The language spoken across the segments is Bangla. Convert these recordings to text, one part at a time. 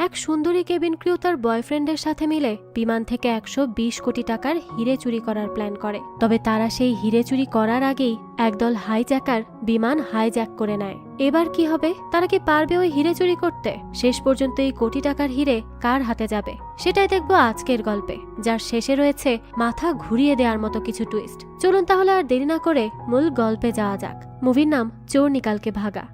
এক সুন্দরী কেবিন ক্রিউ তার বয়ফ্রেন্ডের সাথে মিলে বিমান থেকে 120 কোটি টাকার হিরে চুরি করার প্ল্যান করে। তবে তারা সেই হিরে চুরি করার আগেই একদল হাইজ্যাকার বিমান হাইজ্যাক করে নেয়। এবার কি হবে? তারা কি পারবে ওই হিরে চুরি করতে? শেষ পর্যন্ত এই কোটি টাকার হিরে কার হাতে যাবে সেটাই দেখবো আজকের গল্পে, যার শেষে রয়েছে মাথা ঘুরিয়ে দেওয়ার মতো কিছু টুইস্ট। চলুন তাহলে আর দেরি না করে মূল গল্পে যাওয়া যাক। মুভির নাম চোর নিকালকে ভাগা।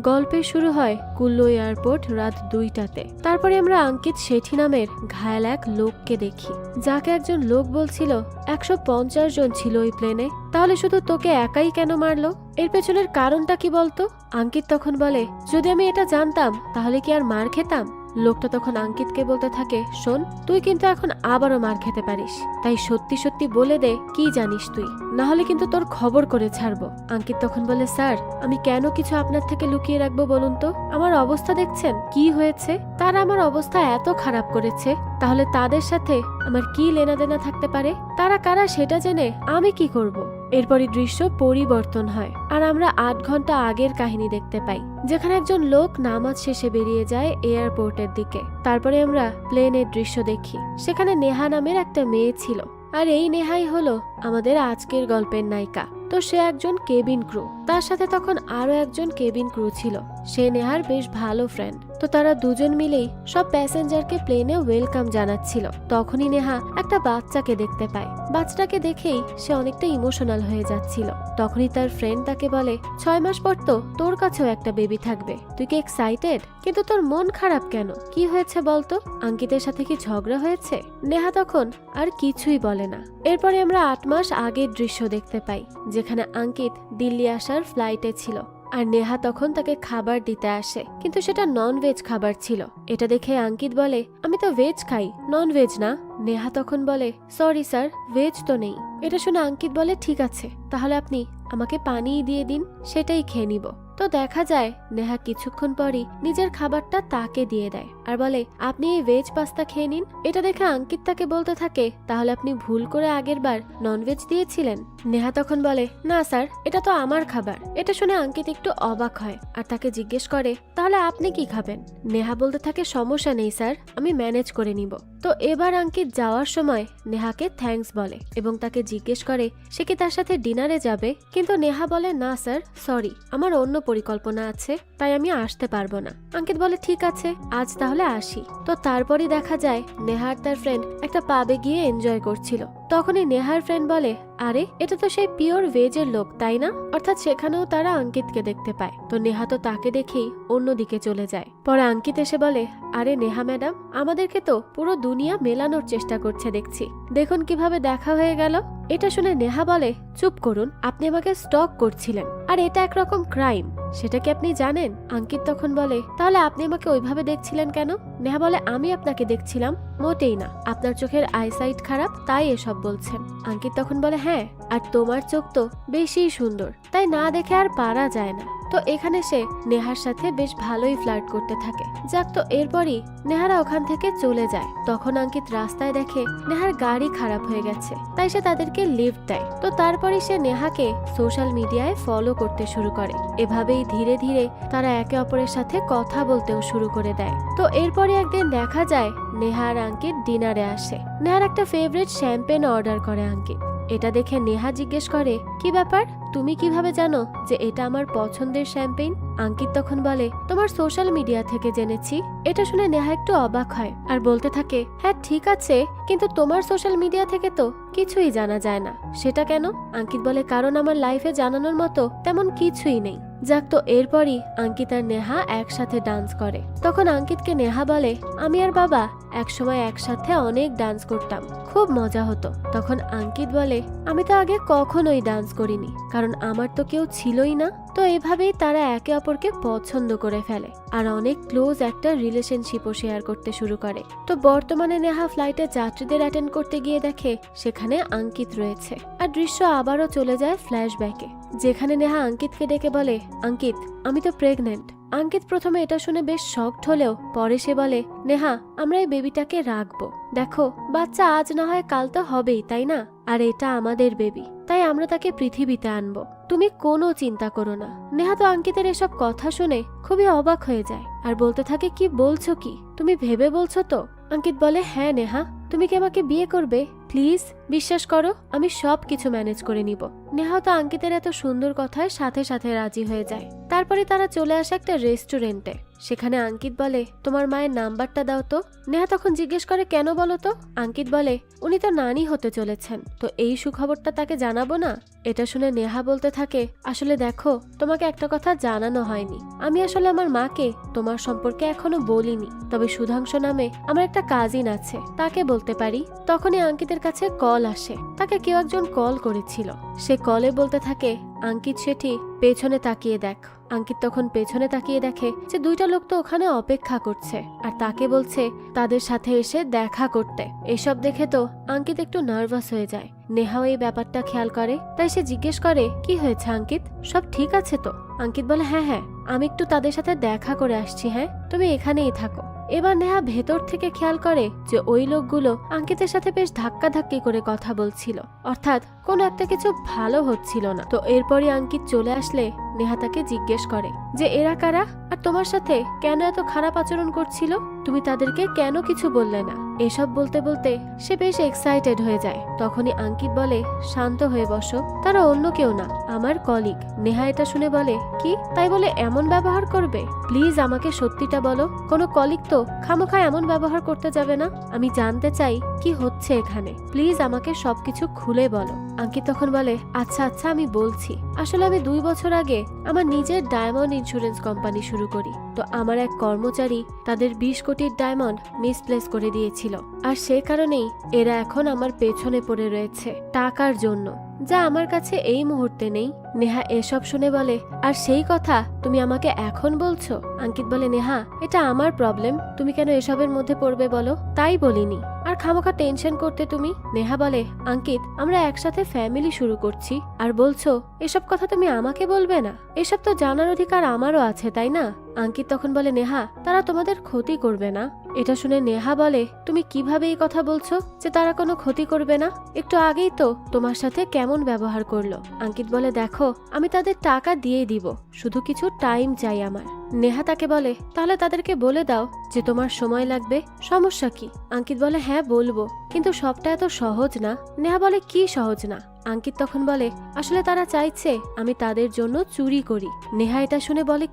গল্পের শুরু হয় কুল্লু এয়ারপোর্ট রাত 2টাতে। তারপরে আমরা অঙ্কিত শেঠি নামের ঘায়াল এক লোককে দেখি, যাকে একজন লোক বলছিল 150 জন ছিল ওই প্লেনে। তাহলে শুধু তোকে একাই কেন মারলো? এর পেছনের কারণটা কি বলতো? অঙ্কিত তখন বলে, যদি আমি এটা জানতাম তাহলে কি আর মার খেতাম? লোকটা তখন অঙ্কিতকে বলতে থাকে, শোন, তুই কিন্তু এখন আবারও মার খেতে পারিস, তাই সত্যি সত্যি বলে দে কি জানিস তুই, না হলে কিন্তু তোর খবর করে ছাড়বো। অঙ্কিত তখন বলে, স্যার, আমি কেন কিছু আপনার থেকে লুকিয়ে রাখবো বলুন তো? আমার অবস্থা দেখছেন কি হয়েছে? তারা আমার অবস্থা এত খারাপ করেছে, তাহলে তাদের সাথে আমার কি লেনাদেনা থাকতে পারে? তারা কারা সেটা জেনে আমি কি করব? এরপরই দৃশ্য পরিবর্তন হয় আর আমরা 8 ঘন্টা আগের কাহিনী দেখতে পাই, যেখানে একজন লোক নামাজ শেষে বেরিয়ে যায় এয়ারপোর্টের দিকে। তারপরে আমরা প্লেনের দৃশ্য দেখি, সেখানে নেহা নামের একটা মেয়ে ছিল, আর এই নেহাই হলো আমাদের আজকের গল্পের নায়িকা। তো সে একজন কেবিন ক্রু, তার সাথে তখন আরো একজন কেবিন ক্রু ছিল, সে নেহার বেশ ভালো ফ্রেন্ড। তো তারা দুজন মিলেই সব প্যাসেঞ্জারকে প্লেনে ওয়েলকাম জানাচ্ছিল। তখনই নেহা একটা বাচ্চাকে দেখতে পায়। বাচ্চাটাকে দেখেই সে অনেকটা ইমোশনাল হয়ে যাচ্ছিল। তখনই তার ফ্রেন্ড তাকে বলে, 6 মাস পর তো তোর কাছেও একটা বেবি থাকবে, তুই কি এক্সাইটেড? কিন্তু তোর মন খারাপ কেন? কি হয়েছে বলতো? অঙ্কিতের সাথে কি ঝগড়া হয়েছে? নেহা তখন আর কিছুই বলে না। এরপরে আমরা 8 মাস আগের দৃশ্য দেখতে পাই, যেখানে অঙ্কিত দিল্লি আসার ফ্লাইটে ছিল, আর নেহা তখন তাকে খাবার দিতে আসে, কিন্তু সেটা নন ভেজ খাবার ছিল। এটা দেখে অঙ্কিত বলে, আমি তো ভেজ খাই, নন ভেজ না। নেহা তখন বলে, সরি স্যার, ভেজ তো নেই। এটা শুনে অঙ্কিত বলে, ঠিক আছে, তাহলে আপনি আমাকে পানি দিয়ে দিন, সেটাই খেয়ে নিব। তো দেখা যায় নেহা কিছুক্ষণ পরই নিজের খাবারটা তাকে দিয়ে দেয় আর বলে, আপনি এই ভেজ পাস্তা খেয়ে নিন। এটা দেখে অঙ্কিত তাকে বলতে থাকে, তাহলে আপনি ভুল করে আগের বার ননভেজ দিয়েছিলেন? নেহা তখন বলে, না স্যার, এটা তো আমার খাবার। এটা শুনে অঙ্কিত একটু অবাক হয় আর তাকে জিজ্ঞেস করে, তাহলে আপনি কি খাবেন? নেহা বলতে থাকে, সমস্যা নেই স্যার, আমি ম্যানেজ করে নিব। তো এবার অঙ্কিত যাওয়ার সময় নেহাকে থ্যাঙ্কস বলে এবং তাকে জিজ্ঞেস করে সে কি তার সাথে ডিনারে যাবে, কিন্তু নেহা বলে, না স্যার, সরি, আমার অন্য পরিকল্পনা আছে, তাই আমি আসতে পারবো না। অঙ্কিত বলে, ঠিক আছে, আজ তাহলে আসি। তো তারপরই দেখা যায় নেহা আর তার ফ্রেন্ড একটা পাবে গিয়ে এনজয় করছিল। তখনই নেহার ফ্রেন্ড বলে, আরে এটা তো সেই পিওর ভেজের লোক, তাই না? অর্থাৎ সেখানেও তারা অঙ্কিতকে দেখতে পায়। তো নেহা তো তাকে দেখেই অন্যদিকে চলে যায়। পরে অঙ্কিত এসে বলে, আরে নেহা ম্যাডাম, আমাদেরকে তো পুরো দুনিয়া মেলানোর চেষ্টা করছে দেখছি, দেখুন কিভাবে দেখা হয়ে গেল। এটা শুনে নেহা বলে, চুপ করুন, আপনি আমাকে স্টক করছিলেন, আর এটা একরকম ক্রাইম, সেটা কি আপনি জানেন? অঙ্কিত তখন বলে, তাহলে আপনি আমাকে ওইভাবে দেখছিলেন কেন? নেহা বলে, আমি আপনাকে দেখছিলাম? মোটেই না, আপনার চোখের আইসাইট খারাপ, তাই এসব বলছেন। অঙ্কিত তখন বলে, হ্যাঁ, আর তোমার চোখ তো বেশি সুন্দর, তাই না দেখে আর পারা যায় না। তো এখানে সে নেহার সাথে বেশ ভালোই ফ্লার্ট করতে থাকে। যাক, তো এরপরই নেহারা ওখান থেকে চলে যায়। তখন অঙ্কিত রাস্তায় দেখে নেহার গাড়ি খারাপ হয়ে গেছে, তাই সে তাদেরকে লিফট দেয়। তো তারপরে সে নেহাকে সোশ্যাল মিডিয়ায় ফলো করতে শুরু করে। এভাবেই ধীরে ধীরে তারা একে অপরের সাথে কথা বলতেও শুরু করে দেয়। তো এরপরে একদিন দেখা যায় নেহা আর অঙ্কিত ডিনারে আসে। নেহার একটা ফেভারিট শ্যাম্পেন অর্ডার করে অঙ্কিত। এটা দেখে নেহা জিজ্ঞেস করে, কি ব্যাপার, তুমি কিভাবে জানো যে এটা আমার পছন্দের শ্যাম্পেন? অঙ্কিত তখন বলে, তোমার সোশ্যাল মিডিয়া থেকে জেনেছি। এটা শুনে নেহা একটু অবাক হয় আর বলতে থাকে, হ্যাঁ ঠিক আছে, কিন্তু তোমার সোশ্যাল মিডিয়া থেকে তো কিছুই জানা যায় না। সেটা কেন? অঙ্কিত বলে, কারণ আমার লাইফে জানানোর মতো তেমন কিছুই নেই। যাক, তো এরপরই অঙ্কিত আর নেহা একসাথে ডান্স করে। তখন অঙ্কিতকে নেহা বলে, আমি আর বাবা একসময় একসাথে অনেক ডান্স করতাম, খুব মজা হতো। তখন অঙ্কিত বলে, আমি তো আগে কখনোই ডান্স করিনি, কারণ আমার তো কেউ ছিলই না। তো এভাবেই তারা একে অপরকে পছন্দ করে ফেলে আর অনেক ক্লোজ একটা রিলেশনশিপও শেয়ার করতে শুরু করে। তো বর্তমানে নেহা ফ্লাইটে যাত্রীদের অ্যাটেন্ড করতে গিয়ে দেখে সেখানে অঙ্কিত রয়েছে, আর দৃশ্য আবারও চলে যায় ফ্ল্যাশব্যাকে, যেখানে নেহা অঙ্কিতকে ডেকে বলে, অঙ্কিত, আমি তো প্রেগনেন্ট। অঙ্কিত প্রথমে এটা শুনে বেশ শকড হলেও পরে সে বলে, নেহা, আমরা এই বেবিটাকে রাখবো, দেখো বাচ্চা আজ না হয় কাল তো হবেই, তাই না? আর এটা আমাদের বেবি, তাই আমরা তাকে পৃথিবীতে আনবো, তুমি কোনো চিন্তা করো না। নেহা তো আঙ্কিতের এসব কথা শুনে খুবই অবাক হয়ে যায় আর বলতে থাকে, কি বলছো কি, তুমি ভেবে বলছো তো? আঙ্কিত বলে, হ্যাঁ নেহা, তুমি কি আমাকে বিয়ে করবে? প্লিজ বিশ্বাস করো, আমি সব কিছু ম্যানেজ করে নিব। নেহা তো আঙ্কিতের এত সুন্দর কথায় সাথে সাথে রাজি হয়ে যায়। তারপরে তারা চলে আসে একটা রেস্টুরেন্টে। সেখানে আঙ্কিত বলে, তোমার মায়ের নাম্বারটা দাও তো। নেহা তখন জিজ্ঞেস করে, কেন বলো তো? আঙ্কিত বলে, উনি তো নানি হতে চলেছেন, তো এই সুখবরটা তাকে জানাবো না? এটা শুনে নেহা বলতে থাকে, আসলে দেখো, তোমাকে একটা কথা জানানো হয়নি, আমি আসলে আমার মাকে তোমার সম্পর্কে এখনো বলিনি, তবে সুধাংশু নামে আমার একটা কাজিন আছে, তাকে বলতে পারি। তখনই আঙ্কিতের কাছে কল আসে, তাকে কেউ একজন কল করেছিল। সে কলে বলতে থাকে, আঙ্কিত শেঠি, পেছনে তাকিয়ে দেখ। আঙ্কিত তখন পেছনে তাকিয়ে দেখে যে দুইটা লোক তো ওখানে অপেক্ষা করছে আর তাকে বলছে তাদের সাথে এসে দেখা করতে। এসব দেখে তো আঙ্কিত একটু নার্ভাস হয়ে যায়। নেহাও এই ব্যাপারটা খেয়াল করে, তাই সে জিজ্ঞেস করে, কি হয়েছে আঙ্কিত, সব ঠিক আছে তো? আঙ্কিত বলে, হ্যাঁ হ্যাঁ, আমি একটু তাদের সাথে দেখা করে আসছি, হ্যাঁ তুমি এখানেই থাকো। এবার নেহা ভেতর থেকে খেয়াল করে যে ওই লোকগুলো আঙ্কিতের সাথে বেশ ধাক্কাধাক্কি করে কথা বলছিল, অর্থাৎ কোনো একটা কিছু ভালো হচ্ছিল না। তো এরপরই আঙ্কিত চলে আসলে নেহা তাকে জিজ্ঞেস করে যে এরা কারা আর তোমার সাথে কেন এত খারাপ আচরণ করছিল, তুমি তাদেরকে কেন কিছু বললে না? এসব বলতে বলতে সে বেশ এক্সাইটেড হয়ে যায়। তখনই আঙ্কিত বলে, শান্ত হয়ে বসো, তারা অন্য কেউ না, আমার কলিগ। নেহা এটা শুনে বলে, কি, তাই বলে এমন ব্যবহার করবে? প্লিজ আমাকে সত্যিটা বলো, কোনো কলিগ তো খামোখা এমন ব্যবহার করতে যাবে না। আমি জানতে চাই কি হচ্ছে এখানে, প্লিজ আমাকে সবকিছু খুলে বলো। আঙ্কিত তখন বলে, আচ্ছা আচ্ছা আমি বলছি, আসলে আমি 2 বছর আগে আমার নিজের ডায়মন্ড ইন্স্যুরেন্স কোম্পানি শুরু করি। তো আমার এক কর্মচারী তাদের 20 কোটির ডায়মন্ড মিসপ্লেস করে দিয়েছিল, আর সে কারণেই এরা এখন আমার পেছনে পড়ে রয়েছে টাকার জন্য, যা আমার কাছে এই মুহূর্তে নেই। নেহা এসব শুনে বলে, আর সেই কথা তুমি আমাকে এখন বলছো? আঙ্কিত বলে, নেহা এটা আমার প্রবলেম, তুমি কেন এসবের মধ্যে পড়বে বলো? তাই বলিনি, আর খামোখা টেনশন করতে তুমি। নেহা বলে, আঙ্কিত আমরা একসাথে ফ্যামিলি শুরু করছি আর বলছো এসব কথা তুমি আমাকে বলবে না? এসব তো জানার অধিকার আমারও আছে, তাই না? আঙ্কিত তখন বলে, নেহা তারা তোমাদের ক্ষতি করবে না। এটা শুনে নেহা বলে, তুমি কিভাবে এই কথা বলছো যে তারা কোনো ক্ষতি করবে না? একটু আগেই তো তোমার সাথে কেমন ব্যবহার করলো। আঙ্কিত বলে, দেখো আমি তাদের টাকা দিয়ে দিব, শুধু কিছু টাইম চাই আমার। নেহা তাকে বলে, তাহলে তাদেরকে বলে দাও যে তোমার সময় লাগবে, সমস্যা কি? আঙ্কিত বলে, হ্যাঁ বলবো, কিন্তু সবটা এত সহজ না। নেহা বলে, কি সহজ না? আঙ্কিত তখন বলে, আসলে তারা চাইছে আমি তাদের জন্য চুরি করি। নেহা এটা শুনে বলে,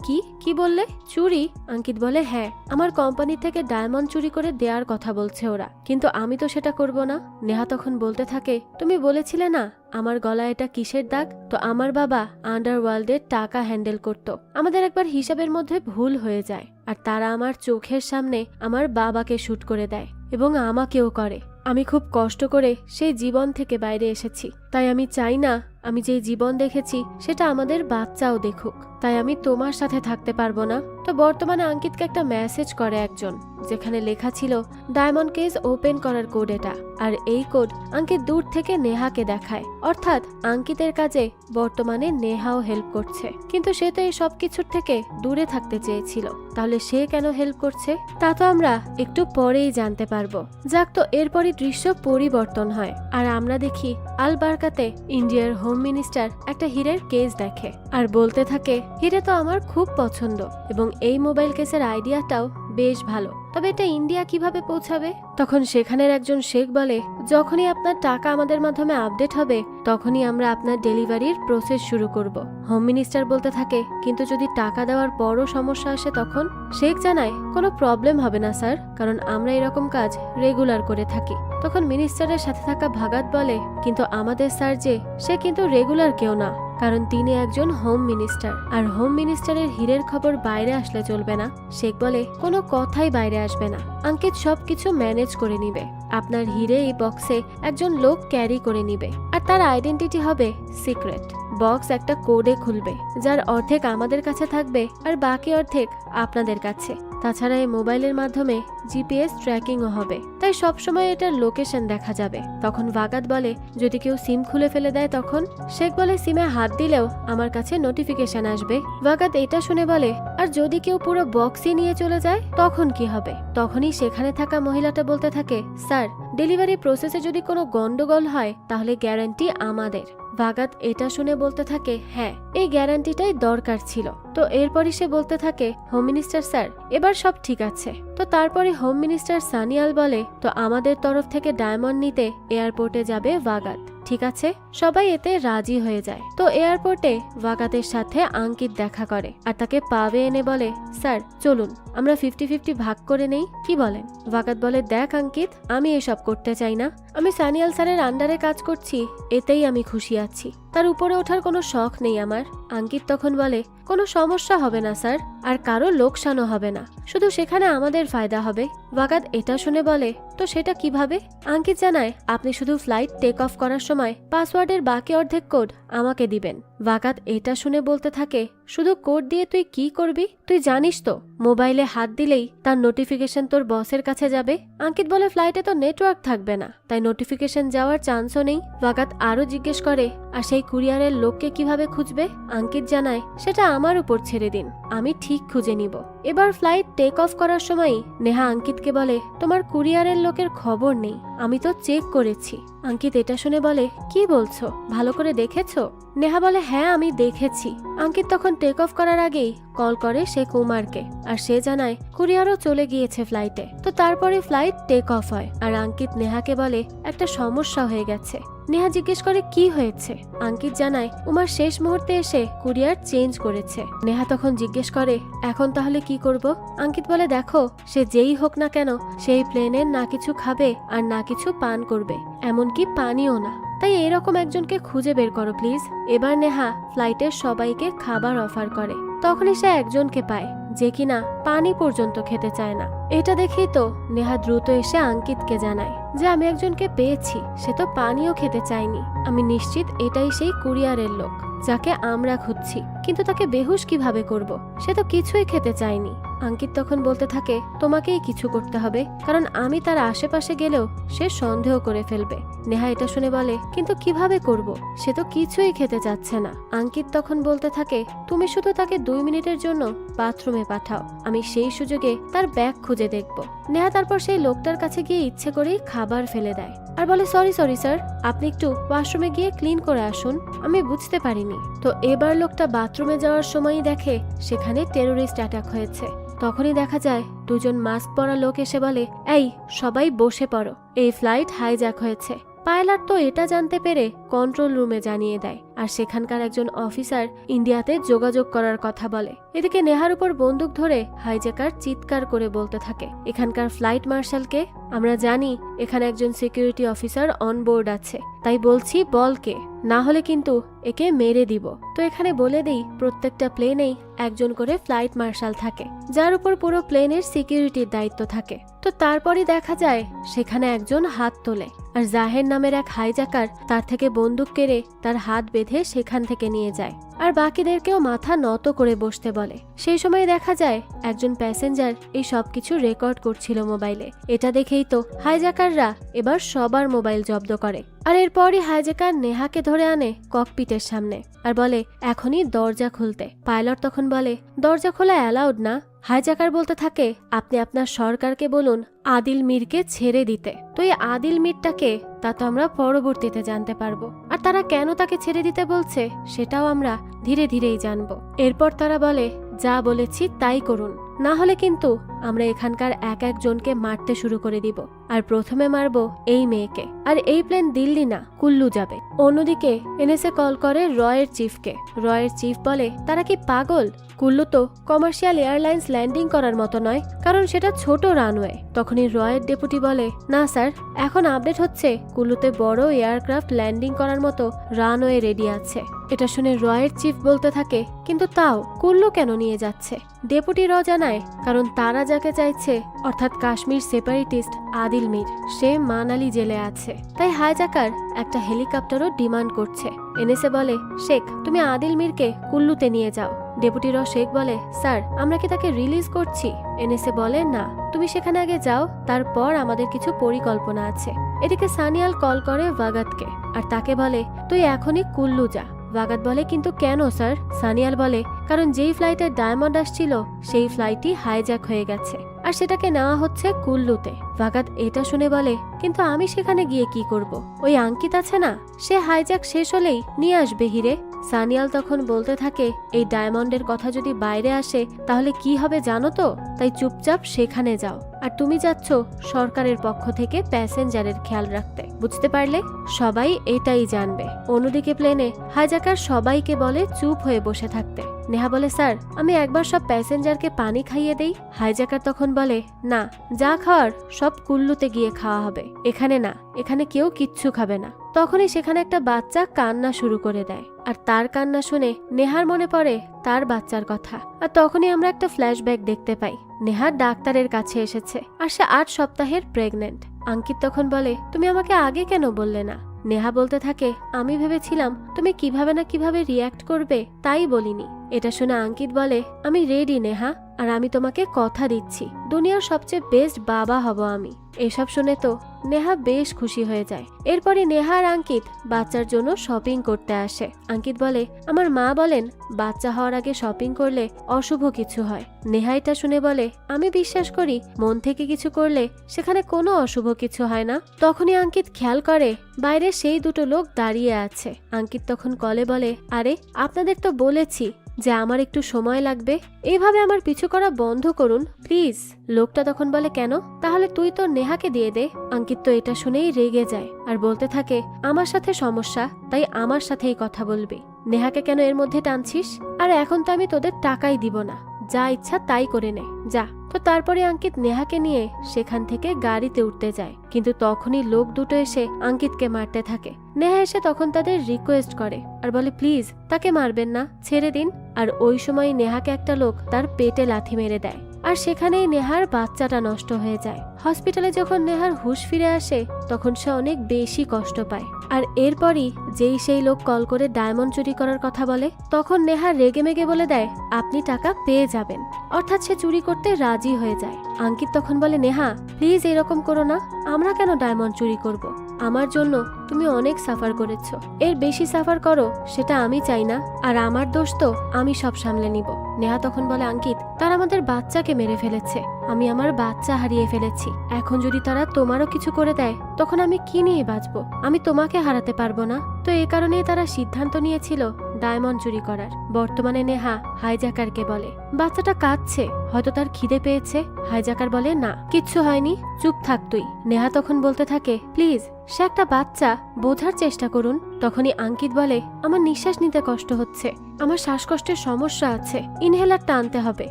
কি বললে, চুরি? আঙ্কিত বলে, হ্যাঁ, আমার কোম্পানি থেকে ডায়মন্ড চুরি করে দেওয়ার কথা বলছে ওরা, কিন্তু আমি তো সেটা করব না। নেহা তখন বলতে থাকে, তুমি বলেছিলে না আমার গলায় এটা কিসের দাগ? তো আমার বাবা আন্ডারওয়ার্ল্ডের টাকা হ্যান্ডেল করত, আমাদের একবার হিসাবের মধ্যে ভুল হয়ে যায় আর তারা আমার চোখের সামনে আমার বাবাকে শুট করে দেয় এবং আমাকেও করে। আমি খুব কষ্ট করে সেই জীবন থেকে বাইরে এসেছি, তাই আমি চাই না আমি যে জীবন দেখেছি সেটা আমাদের বাচ্চাও দেখুক, তাই আমি তোমার সাথে থাকতে পারবো না। তো বর্তমানে আঙ্কিতকে একটা মেসেজ করে একজন, যেখানে লেখা ছিল ডায়মন্ড কেস ওপেন করার কোড এটা, আর এই কোড আঙ্কিত দূর থেকে নেহাকে দেখায়, অর্থাৎ আঙ্কিতের কাজে বর্তমানে নেহাও হেল্প করছে। কিন্তু সে তো এই সব কিছুর থেকে দূরে থাকতে চেয়েছিল, তাহলে সে কেন হেল্প করছে তা তো আমরা একটু পরেই জানতে পারবো। যাক, তো এরপরই দৃশ্য পরিবর্তন হয় আর আমরা দেখি আলবার্কাতে ইন্ডিয়ার হোম মিনিস্টার একটা হীরের কেস দেখে আর বলতে থাকে, হিরে তো আমার খুব পছন্দ এবং এই মোবাইল কেসের আইডিয়াটাও বেশ ভালো, তবে এটা ইন্ডিয়া কিভাবে পৌঁছাবে? তখন সেখানের একজন শেখ বলে, যখনই আপনার টাকা আমাদের মাধ্যমে আপডেট হবে তখনই আমরা আপনার ডেলিভারির প্রসেস শুরু করব। হোম মিনিস্টার বলতে থাকে, কিন্তু যদি টাকা দেওয়ার পরও সমস্যা আসে তখন? শেখ জানায়, কোনো প্রবলেম হবে না স্যার, কারণ আমরা এরকম কাজ রেগুলার করে থাকি। তখন মিনিস্টারের সাথে থাকা ভাগাত বলে, কিন্তু আমাদের স্যার যে সে কিন্তু রেগুলার কেউ না, কারণ তিনি একজন হোম মিনিস্টার, আর হোম মিনিস্টারের হীরের খবর বাইরে আসলে চলবে না। শেখ বলে, কোনো কথাই বাইরে আসবে না, আঙ্কিত সবকিছু ম্যানেজ করে নিবে। আপনার হীরে এই বক্সে একজন লোক ক্যারি করে নিবে আর তার আইডেন্টিটি হবে সিক্রেট। বক্স একটা কোডে খুলবে, যার অর্ধেক আমাদের কাছে থাকবে আর বাকি অর্ধেক আপনাদের কাছে। তাছাড়া এই মোবাইলের মাধ্যমে জিপিএস ট্র্যাকিংও হবে, তাই সবসময় এটার লোকেশন দেখা যাবে। তখন ভাগাত বলে, যদি কেউ সিম খুলে ফেলে দেয় তখন? শেখ বলে, সিমে হাত দিলেও আমার কাছে নোটিফিকেশন আসবে। ভাগাত এটা শুনে বলে, আর যদি কেউ পুরো বক্সই নিয়ে চলে যায় তখন কি হবে? তখনই সেখানে থাকা মহিলাটা বলতে থাকে, স্যার ডেলিভারি প্রসেসে যদি কোনো গন্ডগোল হয় তাহলে গ্যারান্টি আমাদের। ভাগাত এটা শুনে বলতে থাকে, হ্যাঁ এই গ্যারান্টিটাই দরকার ছিল। তো এরপরই সে বলতে থাকে, হোম মিনিস্টার স্যার এবার সব ঠিক আছে। তো তারপরে হোম মিনিস্টার সানিয়াল বলে, তো আমাদের তরফ থেকে ডায়মন্ড নিতে এয়ারপোর্টে যাবে ভাগাত, ঠিক আছে? সবাই এতে রাজি হয়ে যায়। তো এয়ারপোর্টে ভাগাতের সাথে আঙ্কিত দেখা করে আর তাকে পাবে এনে বলে, স্যার চলুন আমরা 50-50 ভাগ করে নেই, কি বলেন? ভাগাত বলে, দেখ আঙ্কিত, আমি এসব করতে চাই না। আমি সানিয়াল স্যারের আন্ডারে কাজ করছি, এতেই আমি খুশি আছি। তার উপরে ওঠার কোনো শখ নেই আমার। আঙ্কিত তখন বলে, কোনো সমস্যা হবে না স্যার, আর কারো লোকসানও হবে না, শুধু সেখানে আমাদের ফায়দা হবে। ভাগাত এটা শুনে বলে, তো সেটা কিভাবে? আঙ্কিত জানায়, আপনি শুধু ফ্লাইট টেক অফ করার সময় পাসওয়ার্ডের বাকি অর্ধেক কোড আমাকে দিবেন। ভাগাত এটা শুনে বলতে থাকে, শুধু কোড দিয়ে তুই কি করবি? তুই জানিস তো মোবাইলে হাত দিলেই তার নোটিফিকেশন তোর বসের কাছে যাবে। আঙ্কিত বলে, ফ্লাইটে তো নেটওয়ার্ক থাকবে না, তাই নোটিফিকেশন যাওয়ার চান্সও নেই। ভাগাত আরো জিজ্ঞেস করে, আর সেই কুরিয়ারের লোককে কিভাবে খুঁজবে? আঙ্কিত জানায়, সেটা আমার উপর ছেড়ে দিন, আমি ঠিক খুঁজে নিব। এবার ফ্লাইট টেক অফ করার সময় নেহা আঙ্কিতকে বলে, তোমার কুরিয়ারের লোকের খবর নেই, আমি তো চেক করেছি। আঙ্কিত এটা শুনে বলে, কি বলছো, ভালো করে দেখেছো? নেহা বলে, হ্যাঁ আমি দেখেছি। আঙ্কিত তখন টেক অফ করার আগেই কল করে সে কুমারকে, আর সে জানায় কুরিয়ারও চলে গিয়েছে ফ্লাইটে। তো তারপরে ফ্লাইট টেক অফ হয় আর আঙ্কিত নেহাকে বলে, একটা সমস্যা হয়ে গেছে। নেহা জিজ্ঞেস করে, কি হয়েছে? আঙ্কিত জানায়, উমার শেষ মুহূর্তে এসে কুরিয়ার চেঞ্জ করেছে। নেহা তখন জিজ্ঞেস করে, এখন তাহলে কি করব? আঙ্কিত বলে, দেখো সে যেই হোক না কেন সেই প্লেনের না কিছু খাবে আর না কিছু পান করবে, এমনকি পানিও না, তাই এরকম একজনকে খুঁজে বের করো প্লিজ। এবার নেহা ফ্লাইটের সবাইকে খাবার অফার করে। তখনই সে একজনকে পায় যে কিনা পানি পর্যন্ত খেতে চায় না। এটা দেখেই তো নেহা দ্রুত এসে আঙ্কিতকে জানায় যে আমি একজনকে পেয়েছি, সে তো পানিও খেতে চায়নি। আমি নিশ্চিত এটাই সেই কুরিয়ারের লোক যাকে আমরা খুঁজছি, কিন্তু তাকে বেহুশ কিভাবে করব? সে তো কিছুই খেতে চায়নি। আঙ্কিত তখন বলতে থাকে, তোমাকেই কিছু করতে হবে, কারণ আমি তার আশেপাশে গেলেও সে সন্দেহ করে ফেলবে। নেহা এটা শুনে বলে, কিন্তু কিভাবে করব? সে তো কিছুই খেতে চাচ্ছে না। আঙ্কিত তখন বলতে থাকে, তুমি শুধু তাকে 2 মিনিটের জন্য বাথরুমে পাঠাও, আমি সেই সুযোগে তার ব্যাগ খুঁজে দেখব। নেহা তারপর সেই লোকটার কাছে গিয়ে ইচ্ছে করেই খাবার ফেলে দেয় আর বলে, সরি স্যার, আপনি একটু ওয়াশরুমে গিয়ে ক্লিন করে আসুন, আমি বুঝতে পারিনি। তো এবার লোকটা বাথরুমে যাওয়ার সময়ই দেখে সেখানে টেরোরিস্ট অ্যাটাক হয়েছে। তখনই দেখা যায় দুজন মাস্ক পরা লোক এসে বলে, এই সবাই বসে পড়ো, এই ফ্লাইট হাইজ্যাক হয়েছে। পাইলট তো এটা জানতে পেরে কন্ট্রোল রুমে জানিয়ে দেয় আর সেখানকার একজন অফিসার ইন্ডিয়াতে যোগাযোগ করার কথা বলে। এদিকে নেহার উপর বন্দুক ধরে হাইজ্যাকার চিৎকার করে বলতে থাকে, এখানকার ফ্লাইট মার্শালকে? আমরা জানি এখানে একজন সিকিউরিটি অফিসার অনবোর্ড আছে, তাই বলছি বলকে, না হলে কিন্তু একে মেরে দিব। তো এখানে বলে দেই, প্রত্যেকটা প্লেনেই একজন করে ফ্লাইট মার্শাল থাকে, যার উপর পুরো প্লেনের সিকিউরিটির দায়িত্ব থাকে। তো তারপরই দেখা যায় সেখানে একজন হাত তোলে আর জাহের নামের এক হাইজ্যাকার তার থেকে বন্দুক কেড়ে তার হাত বেঁধে সেখান থেকে নিয়ে যায় আর বাকিদেরকেও মাথা নত করে বসতে বলে। সেই সময় দেখা যায় একজন প্যাসেঞ্জার এই সবকিছু রেকর্ড করছিল মোবাইলে। এটা দেখেই তো হাইজ্যাকাররা এবার সবার মোবাইল জব্দ করে আর এরপরই হাইজ্যাকার নেহাকে ধরে আনে ককপিটের সামনে আর বলে, এখনই দরজা খুলতে। পাইলট তখন বলে, দরজা খোলা অ্যালাউড না। হাইজ্যাকার বলতে থাকে, আপনি আপনার সরকারকে বলুন আদিল মীরকে ছেড়ে দিতে। তো এই আদিল মীরটাকে তা তো আমরা পরবর্তীতে জানতে পারবো, আর তারা কেন তাকে ছেড়ে দিতে বলছে সেটাও আমরা ধীরে ধীরেই জানবো। এরপর তারা বলে, যা বলেছি তাই করুন, না হলে কিন্তু আমরা এখানকার এক একজনকে মারতে শুরু করে দিব, আর প্রথমে মারবো এই মেয়েকে। আর এই প্লেন দিল্লি না, কুল্লু যাবে। অন্যদিকে এনএসএ কল করে রয়ের চিফকে। রয়ের চিফ বলে, তারা কি পাগল? কুল্লু তো কমার্শিয়াল এয়ারলাইন্স ল্যান্ডিং করার মতো নয়, কারণ সেটা ছোট রানওয়ে। তখনই রয়ের ডেপুটি বলে, না স্যার, এখন আপডেট হচ্ছে কুল্লুতে বড় এয়ারক্রাফট ল্যান্ডিং করার মতো রানওয়ে রেডি আছে। এটা শুনে রয়ের চিফ বলতে থাকে, কিন্তু তাও কুল্লু কেন নিয়ে যাচ্ছে? ডেপুটি র জানায়, কারণ তারা যাকে চাইছে অর্থাৎ কাশ্মীর সেপারেটিস্ট আদিল মীর, সে মানালি জেলে আছে, তাই হাইজ্যাকার একটা হেলিকপ্টারও ডিমান্ড করছে। এনএসএ বলে, শেখ তুমি আদিল মীরকে কুল্লুতে নিয়ে যাও। ডেপুটি র শেখ বলে, স্যার আমরা কি তাকে রিলিজ করছি? এনএসএ বলে, না, তুমি সেখানে আগে যাও, তারপর আমাদের কিছু পরিকল্পনা আছে। এদিকে সানিয়াল কল করে ভাগাতকে আর তাকে বলে, তুই এখনই কুল্লু যা। ভাগাত বলে, কিন্তু কেন স্যার? সানিয়াল বলে, কারণ যেই ফ্লাইটের ডায়মন্ড আসছিল সেই ফ্লাইটই হাইজ্যাক হয়ে গেছে। আর সেটাকে নেওয়া হচ্ছে কুল্লুতে। ফাগাদ এটা শুনে বলে, কিন্তু আমি সেখানে গিয়ে কি করব? ওই আঙ্কিত আছে না, সে হাইজ্যাক শেষ হলেই নিয়ে আসবে হিরে। সানিয়াল তখন বলতে থাকে, এই ডায়মন্ডের কথা যদি বাইরে আসে তাহলে কি হবে জানো তো, তাই চুপচাপ সেখানে যাও। আর তুমি যাচ্ছ সরকারের পক্ষ থেকে প্যাসেঞ্জারের খেয়াল রাখতে, বুঝতে পারলে? সবাই এটাই জানবে। অন্যদিকে প্লেনে হাইজ্যাকার সবাইকে বলে চুপ হয়ে বসে থাকতে। নেহা বলে, স্যার আমি একবার সব প্যাসেঞ্জারকে পানি খাইয়ে দেই। হাইজ্যাকার তখন বলে, না, যা খাওয়ার সব কুল্লুতে গিয়ে খাওয়া হবে, এখানে না, এখানে কেউ কিচ্ছু খাবে না। তখনই সেখানে একটা বাচ্চা কান্না শুরু করে দেয়, আর তার কান্না শুনে নেহার মনে পড়ে তার বাচ্চার কথা। আর তখনই আমরা একটা ফ্ল্যাশব্যাক দেখতে পাই। নেহা ডাক্তারের কাছে এসেছে, আর সে 8 সপ্তাহের প্রেগনেন্ট। আঙ্কিত তখন বলে, তুমি আমাকে আগে কেন বললে না? নেহা বলতে থাকে, আমি ভেবেছিলাম তুমি কিভাবে না কিভাবে রিয়্যাক্ট করবে, তাই বলিনি। এটা শুনে আঙ্কিত বলে, আমি রেডি নেহা, আর আমি তোমাকে কথা দিচ্ছি দুনিয়ার সবচেয়ে বেস্ট বাবা হব আমি। এসব শুনে তো নেহা বেশ খুশি হয়ে যায়। এরপরে নেহা আর আঙ্কিত বাচ্চার জন্য শপিং করতে আসে। আঙ্কিত বলে, আমার মা বলেন বাচ্চা হওয়ার আগে শপিং করলে অশুভ কিছু হয়। নেহা এটা শুনে বলে, আমি বিশ্বাস করি মন থেকে কিছু করলে সেখানে কোনো অশুভ কিছু হয় না। তখনই আঙ্কিত খেয়াল করে বাইরে সেই দুটো লোক দাঁড়িয়ে আছে। আঙ্কিত তখন কলে বলে, আরে আপনাদের তো বলেছি যে আমার একটু সময় লাগবে, এইভাবে আমার পিছু করা বন্ধ করুন প্লিজ। লোকটা তখন বলে, কেন? তাহলে তুই তো নেহাকে দিয়ে দে। আঙ্কিত তো এটা শুনেই রেগে যায় আর বলতে থাকে, আমার সাথে সমস্যা, তাই আমার সাথেই কথা বলবি। নেহাকে কেন এর মধ্যে টানছিস? আর এখন তো আমি তোদের টাকাই দিব না, যা ইচ্ছা তাই করে নে, যা। তো তারপরে আঙ্কিত নেহাকে নিয়ে সেখান থেকে গাড়িতে উঠতে যায়, কিন্তু তখনই লোক দুটো এসে আঙ্কিতকে মারতে থাকে। নেহা এসে তখন তাদের রিকোয়েস্ট করে আর বলে, প্লিজ তাকে মারবেন না, ছেড়ে দিন। আর ওই সময় নেহাকে একটা লোক তার পেটে লাথি মেরে দেয়, আর সেখানেই নেহার বাচ্চাটা নষ্ট হয়ে যায়। হসপিটালে যখন নেহার হুঁশ ফিরে আসে তখন সে অনেক বেশি কষ্ট পায়। আর এরপরই যেই সেই লোক কল করে ডায়মন্ড চুরি করার কথা বলে, তখন নেহা রেগে মেগে বলে দেয়, আপনি টাকা পেয়ে যাবেন। অর্থাৎ সে চুরি করতে রাজি হয়ে যায়। আঙ্কিত তখন বলে, নেহা প্লিজ এরকম করো না, আমরা কেন ডায়মন্ড চুরি করব? আমার জন্য তুমি অনেক সাফার করেছো, এর বেশি সাফার করো সেটা আমি চাই না, আর আমার দোষ তো আমি সব সামলে নিব। নেহা তখন বলে, আঙ্কিত তারা আমাদের বাচ্চাকে মেরে ফেলেছে, আমি আমার বাচ্চা হারিয়ে ফেলেছি, এখন যদি তারা তোমারও কিছু করে দেয় তখন আমি কি নিয়ে বাঁচবো? আমি তোমাকে হারাতে পারবো না। তো এই কারণেই তারা সিদ্ধান্ত নিয়েছিল ডায়মন্ড চুরি করার। বর্তমানে নেহা হাইজ্যাকারকে বলে, বাচ্চাটা কাঁদছে, হয়তো তার খিদে পেয়েছে। হাইজ্যাকার বলে, না কিচ্ছু হয়নি, চুপ থাক তুই। নেহা তখন বলতে থাকে, প্লিজ সে একটা বাচ্চা, বোঝার চেষ্টা করুন। তখনই আঙ্কিত বলে, আমার নিঃশ্বাস নিতে কষ্ট হচ্ছে, আমার শ্বাসকষ্টের সমস্যা আছে, ইনহেলারটা আনতে হবে।